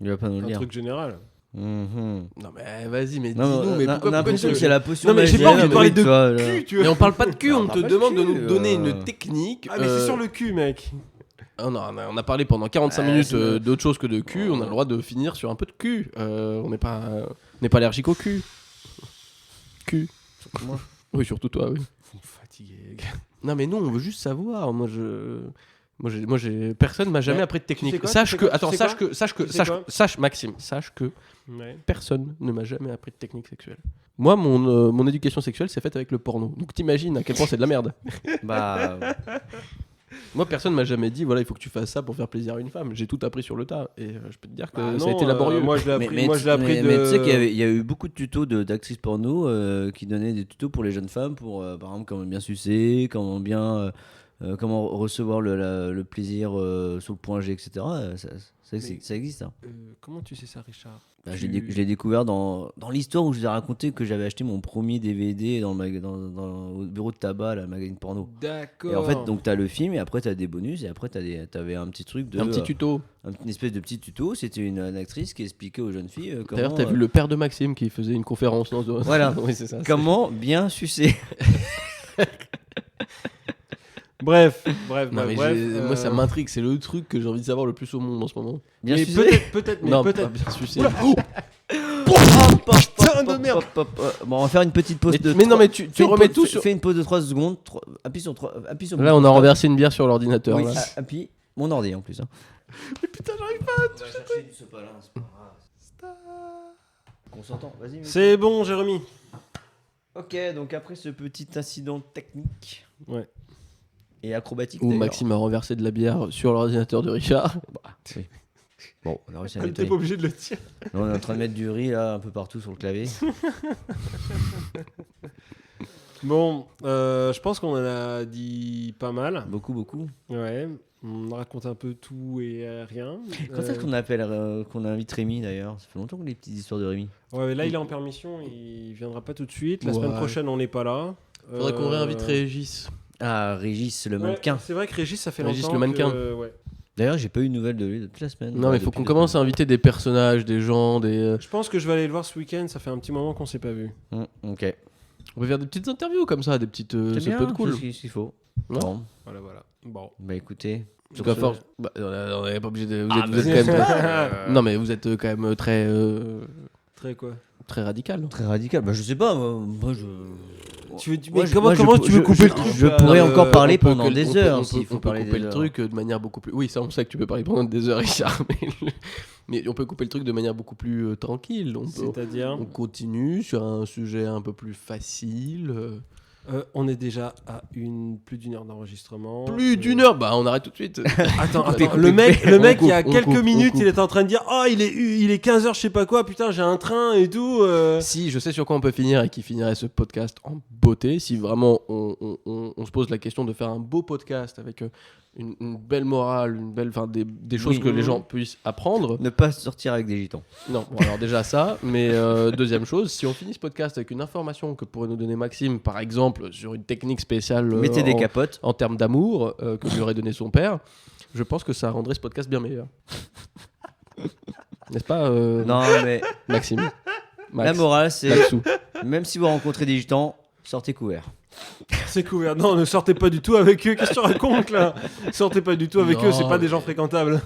Il va pas nous le Un dire. truc général. Mhm. Non mais vas-y, mais Non, dis-nous, mais on a pourquoi l'impression tu- que c'est la potion Non, mais j'ai magique, pas envie de mais parler oui, de tu vois, là. cul, tu vois. Mais on parle pas de cul, Non, on on te parle pas de demande de cul, nous donner une technique. Ah mais c'est sur le cul, mec. Ah non, on a parlé pendant 45 Ouais, minutes c'est le- d'autre chose que de cul. On a le droit de finir sur un peu de cul. On n'est pas allergique au cul. Cul. Moi. Oui, surtout toi, oui. Vous me fatiguez, les gars. Non, mais nous, on veut juste savoir. Personne m'a jamais Ouais. appris de technique. sais quoi, Sache tu sais que, quoi, attends, tu sais sache que, Tu sais quoi sache, Maxime, sache que Ouais. personne ne m'a jamais appris de technique sexuelle. Moi, mon éducation sexuelle s'est faite avec le porno. Donc t'imagines à quel point c'est de la merde. Bah, Moi, personne m'a jamais dit, voilà, il faut que tu fasses ça pour faire plaisir à une femme. J'ai tout appris sur le tas. Et je peux te dire que Bah ça a non, été laborieux. moi je l'ai appris, moi, je l'ai appris mais de. tu sais qu'il y a eu beaucoup de tutos d'actrices porno qui donnaient des tutos pour les jeunes femmes pour, par exemple, comment bien sucer, comment bien, comment recevoir le plaisir sur le point G, etc. Ça existe. Hein. Comment tu sais ça, Richard? Bah, je l'ai découvert dans l'histoire où je vous ai raconté que j'avais acheté mon premier DVD au bureau de tabac, la magazine porno. D'accord. Et en fait, donc t'as le film et après t'as des bonus et après t'avais un petit truc de Un petit tuto. une espèce de petit tuto. C'était une actrice qui expliquait aux jeunes filles comment. D'ailleurs, t'as vu le père de Maxime qui faisait une conférence dans Voilà. Oui, c'est ça. Comment bien sucer. Bref. Non, mais moi, ça m'intrigue. C'est le truc que j'ai envie de savoir le plus au monde en ce moment. Bien Mais sucer. peut-être, mais Non, peut-être. pas bien sucer. Putain de merde. Bon, on va faire une petite pause de. Mais non, mais tu Fais une remets pause- tout fais- sur. Fais une pause de 3 secondes. Appuie sur Là, on a renversé une bière sur l'ordinateur. Oui, là. appuie. Mon ordi en plus. Hein. Putain, j'arrive pas. On va chercher du sopalin, c'est pas grave. On s'entend. Vas-y. C'est bon, Jérémy. Ok, donc après ce petit incident technique. Ouais. Et acrobatique. Où d'ailleurs. Maxime a renversé de la bière sur l'ordinateur de Richard. Oui. Bon, on a réussi à T'es nettoyer. pas obligé de le dire. Là, on est en train de mettre du riz là un peu partout sur le clavier. Bon, je pense qu'on en a dit pas mal. Beaucoup. Ouais, on raconte un peu tout et rien. Quand est-ce qu'on invite Rémi d'ailleurs? Ça fait longtemps que les petites histoires de Rémi. Ouais, mais là, il est en permission, il viendra pas tout de suite. La Ouais. semaine prochaine, on n'est pas là. Faudrait qu'on réinvite Régis. Ah, Régis, le mannequin. Ouais, c'est vrai que Régis, ça fait Régis, longtemps. le mannequin. Ouais. D'ailleurs, j'ai pas eu de nouvelles de lui toute la semaine. Non, mais il faut depuis qu'on 2 commence à semaines. inviter des personnages, des gens, des. Je pense que je vais aller le voir ce week-end. Ça fait un petit moment qu'on s'est pas vu. Ok. On peut faire des petites interviews comme ça, des petites. C'est Ça bien, peut être cool. c'est ce qu'il faut. Ouais. Bon, Voilà. Bon. bah écoutez. Parce qu'à force. Bah, on n'est pas obligé de. Vous Ah, êtes, vous bah, êtes quand c'est- même. Non, mais vous êtes quand même très. Très quoi. Très radical. Très radical. Bah, je sais pas, moi je. Tu veux, Moi, mais je- comment, moi, je comment peux- tu veux je- couper je- le truc je là pourrais encore parler on peut pendant que- des on peut- heures, on s'il peut- faut on peut parler couper des le heures. truc de manière beaucoup plus. Oui, ça, on sait que tu peux parler pendant des heures, Richard. Mais on peut couper le truc de manière beaucoup plus tranquille. C'est-à-dire, On continue sur un sujet un peu plus facile. on est déjà à plus d'une heure d'enregistrement. Plus d'une heure, bah on arrête tout de suite. Attends, Attends, le mec, on il y a coupe, on quelques coupe, on minutes, coupe. il est en train de dire oh il est 15h je sais pas quoi, putain j'ai un train et tout. Si, je sais sur quoi on peut finir et qui finirait ce podcast en beauté. Si vraiment on se pose la question de faire un beau podcast avec une belle morale, enfin des choses Oui. que les gens puissent apprendre. Ne pas sortir avec des gitans. Non, bon, alors déjà ça, mais deuxième chose, si on finit ce podcast avec une information que pourrait nous donner Maxime, par exemple sur une technique spéciale Mettez des capotes. en termes d'amour que lui aurait donné son père, je pense que ça rendrait ce podcast bien meilleur. N'est-ce pas, Non, mais Maxime la Max, morale, c'est Maxou. même si vous rencontrez des gitans, sortez couverts. C'est couvert. Non, ne sortez pas du tout avec eux. Qu'est-ce que tu racontes là? Sortez pas du tout avec Non, eux. C'est pas des mais- gens fréquentables.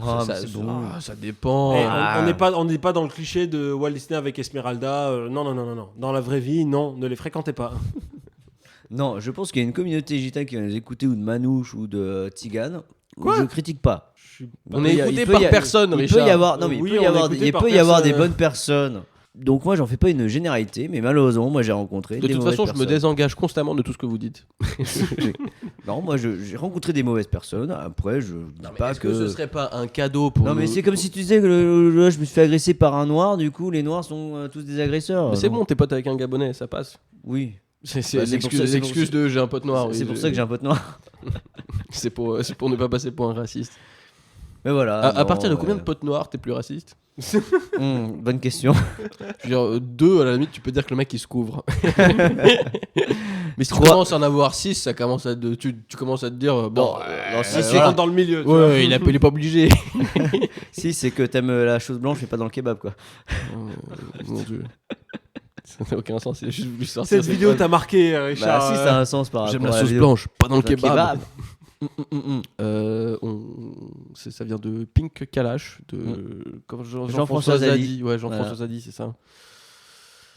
Ah, ça, mais c'est bon. ça dépend. Eh, Ah. on n'est pas dans le cliché de Walt Disney avec Esmeralda. Non. Dans la vraie vie, non, ne les fréquentez pas. Non, je pense qu'il y a une communauté gitane qui va nous écouter, ou de manouche, ou de tzigane. Quoi Je critique pas. Je suis On Il est peut y a- écouté il peut par y a- personne, Il peut Richard. y avoir, non, mais il Oui, peut y on est avoir, écouté il par peut y avoir des personne. bonnes personnes. Donc moi, j'en fais pas une généralité, mais malheureusement, moi, j'ai rencontré De des toute mauvaises façon, je me personnes. désengage constamment de tout ce que vous dites. Non, moi, j'ai rencontré des mauvaises personnes. Après, je dis pas Est-ce que. que ce serait pas un cadeau pour Non, mais nous- c'est comme si tu disais que je me suis fait agresser par un noir. Du coup, les noirs sont tous des agresseurs. Mais c'est Non. bon, t'es pote avec un Gabonais, ça passe. Oui. C'est Bah, c'est pour l'excuse ça- c'est pour l'excuse ça- de j'ai un pote noir. c'est oui, pour ça que j'ai un pote noir. C'est pour ne pas passer pour un raciste. Mais voilà. À non, partir de combien de potes noirs t'es plus raciste? Bonne question. Je veux dire, 2 à la limite, tu peux dire que le mec il se couvre. Mais si tu 3. commences à en avoir 6, ça commence à tu commences à te dire bon, non, si, C'est voilà. quand dans le milieu. tu vois. ouais, il est pas obligé. Si, c'est que t'aimes la chose blanche, mais pas dans le kebab, quoi. Mon dieu. Ça n'a aucun sens, il a juste voulu sortir Cette ses vidéo phrases. t'a marqué, Richard. Bah, si, ça a un sens par rapport J'aime à la sauce vidéo. blanche, pas dans le Dans le kebab. Ça vient de Pink Kalash, de comme Jean-François Zadi. Ouais, Jean-François Voilà. Zadi, c'est ça.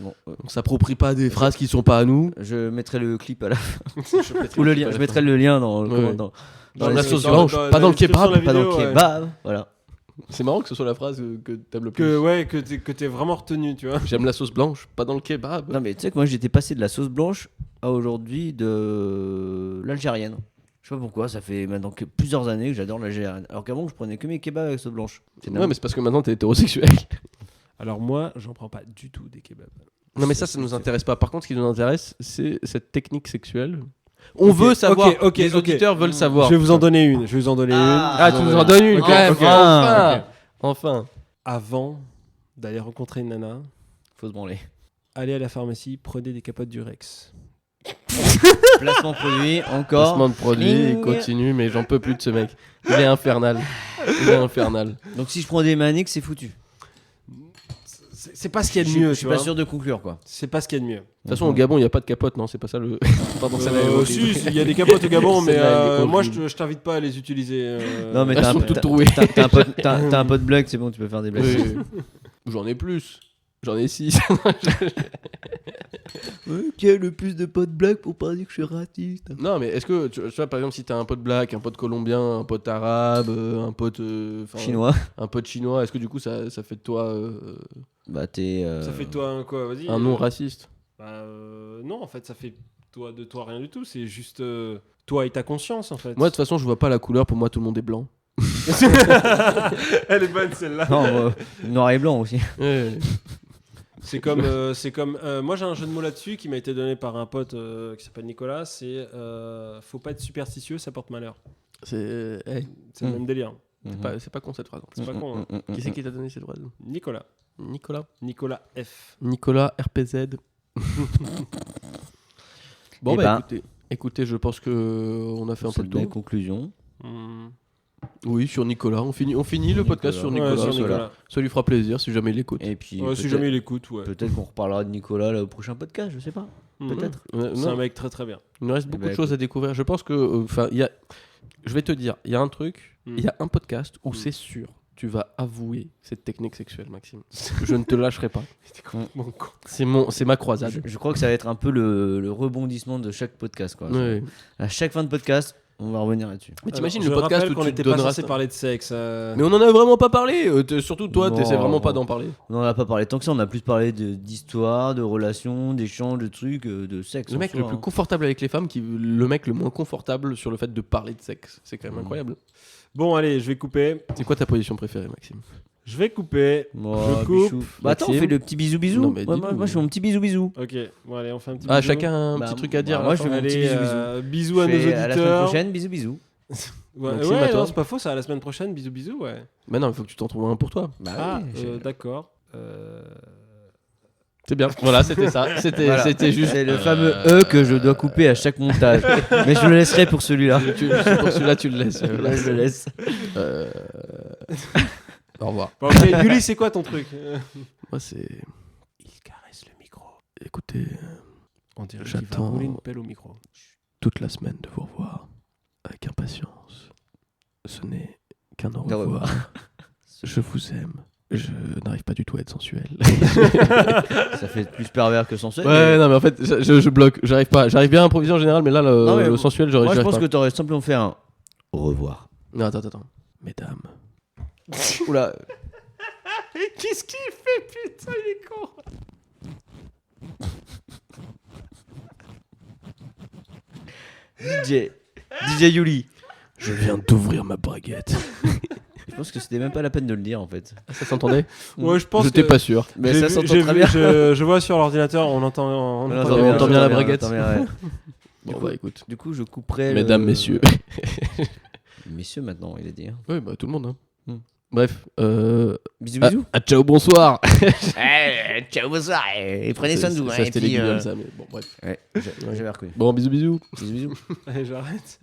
Bon, On s'approprie pas des phrases qui sont pas à nous. je mettrai le clip à la fin. Ou le lien. Je mettrai le lien dans, Ouais. dans Dans la les- sauce dans- blanche, dans- pas dans le la description kebab. de la pas dans le vidéo, ouais. kebab. Voilà. C'est marrant que ce soit la phrase que t'aimes le plus. Que t'es vraiment retenu, tu vois. J'aime la sauce blanche, pas dans le kebab. Non, mais tu sais que moi, j'étais passé de la sauce blanche à aujourd'hui de l'algérienne. Je sais pas pourquoi, ça fait maintenant que plusieurs années que j'adore l'algérienne. Alors qu'avant, je prenais que mes kebabs avec sauce blanche. Ouais, mais c'est parce que maintenant t'es hétérosexuel. Alors moi, j'en prends pas du tout des kebabs. Non, mais ça nous intéresse pas. Par contre, ce qui nous intéresse, c'est cette technique sexuelle. On Ok, veut savoir. ok, les ok. auditeurs veulent savoir. Je vais vous en donner une. Ah, tu nous en donnes une Ok, quand même. ok. Enfin. Ok. Enfin. Avant d'aller rencontrer une nana, Faut se branler. allez à la pharmacie, prenez des capotes du Rex. Placement produit, encore. Placement de produit, il Ding. continue, mais j'en peux plus de ce mec. Il est infernal. Il est infernal. Donc si je prends des maniques, c'est foutu. C'est pas ce qu'il y a Je de mieux, je tu suis vois. pas sûr de conclure, quoi. C'est pas ce qu'il y a de mieux. De toute façon, au Gabon, il n'y a pas de capote, non? C'est pas ça le. Pardon, ça Si, il y a des capotes au Gabon, mais Celle-là, elle est moi comprise. je t'invite pas à les utiliser. Non, mais Elles t'as un, sont toutes t'as- trouées. t'as un pote, t'as un pote blague, c'est bon, tu peux faire des blagues. J'en ai plus. J'en ai 6. Qui a le plus de potes blagues pour pas dire que je suis raciste? Non, mais est-ce que, tu vois, par exemple, si t'as un pote black, un pote colombien, un pote arabe, un pote. enfin, Chinois. Un pote chinois, est-ce que du coup ça fait de toi Bah t'es. Ça fait de toi un quoi, vas-y. un non raciste? Bah, non, en fait, ça fait de toi rien du tout. C'est juste toi et ta conscience, en fait. Moi, de toute façon, je vois pas la couleur. Pour moi, tout le monde est blanc. Elle est bonne celle-là. Non, noir et blanc aussi. Ouais. C'est comme moi j'ai un jeu de mots là-dessus qui m'a été donné par un pote qui s'appelle Nicolas. C'est faut pas être superstitieux, ça porte malheur. C'est C'est le même délire. c'est pas con cette phrase. C'est pas con. Hein. Qui c'est qui t'a donné cette phrase? Nicolas. Nicolas F. Nicolas RPZ. Bon Eh bah ben, écoutez, je pense que on a fait un peu C'est le une belle tour. conclusion. Oui, sur Nicolas, on finit le podcast sur Nicolas. Nicolas. Ouais, sur Nicolas. Ça lui fera plaisir si jamais il l'écoute. Et puis, Ouais, si peut-être- jamais il écoute, ouais. peut-être qu'on reparlera de Nicolas là, au prochain podcast, je sais pas. Peut-être. C'est un mec très très bien. Il nous reste Eh beaucoup ben, de choses à découvrir. Je pense que, enfin, je vais te dire, il y a un truc, il y a un podcast où c'est sûr, tu vas avouer cette technique sexuelle, Maxime. Je ne te lâcherai pas. C'est ma croisade. Je crois que ça va être un peu le rebondissement de chaque podcast. Quoi. Ouais. À chaque fin de podcast, on va revenir là-dessus. Mais t'imagines Alors, le je podcast rappelle où qu'on tu te n'était pas donneras. censé parler de sexe. Mais on en a vraiment pas parlé. Surtout toi, Non. t'essaies vraiment pas d'en parler. On n'en a pas parlé tant que ça, on a plus parlé d'histoire, de relations, d'échanges, de trucs, de sexe. Le en mec soi, le plus hein. confortable avec les femmes, le mec le moins confortable sur le fait de parler de sexe. C'est quand même incroyable. Bon, allez, je vais couper. C'est quoi ta position préférée, Maxime? Je vais couper. Oh, Je coupe. bichou. Bah attends, on Maxime. fait le petit bisou. Non, mais Ouais, dis-nous. moi, je fais mon petit bisou. Ok, bon, allez, on fait un petit Ah, bisou. chacun un Bah, petit truc à dire. bah, à moi, la je fin. fais mon Allez, petit bisou. bisous à nos À la semaine auditeurs. prochaine, bisous. Ouais, Maxime, à toi. non, c'est pas faux, ça à la semaine prochaine. Bisous, bisous, ouais. Mais non, il faut que tu t'en trouves un pour toi. Ah, d'accord. C'est bien. Voilà, c'était ça. C'était Voilà. c'était juste. C'est le fameux E que je dois couper à chaque montage. Mais je le laisserai pour celui-là. Pour celui-là, tu le laisses. Là, je le laisse. Au revoir. Bon, ok, Yuli, c'est quoi ton truc Moi, c'est. Il caresse le micro. Écoutez, On dirait qu'il va J'attends. rouler une pelle au micro. toute la semaine de vous revoir avec impatience. Ce n'est qu'un au Au revoir. revoir. Je vous aime. Je n'arrive pas du tout à être sensuel. Ça fait plus pervers que sensuel. Ouais, mais- non, mais en fait, je bloque. J'arrive pas. J'arrive bien à improviser en général, mais là, Non, mais le sensuel, j'aurais Moi, je j'arrive pense pas. que t'aurais simplement fait un au revoir. Non, attends. Mesdames. Oula. Qu'est-ce qu'il fait, putain, il est con. DJ Yuli. Je viens d'ouvrir ma braguette. Je pense que c'était même pas la peine de le dire en fait. Ça s'entendait? Ouais, je pense J'étais que- pas sûr. Mais J'ai ça vu- s'entend j'ai très vu- bien. Je vois sur l'ordinateur, on entend. on entend bien la braguette. Ouais. Bon, bah écoute. Du coup, je couperai. Mesdames, messieurs. Messieurs maintenant, il a dit. Hein. Oui, bah tout le monde. Hein. Hmm. Bref. Bisous, bisous. Ciao, bonsoir. Ciao, bonsoir. Et prenez soin de vous. Ça, hein, et c'était puis, les Guillaume, ça, mais bon, bref. Ouais, j'avais reconnu. Bon, bisous. Bisous, bisous. Allez, j'arrête.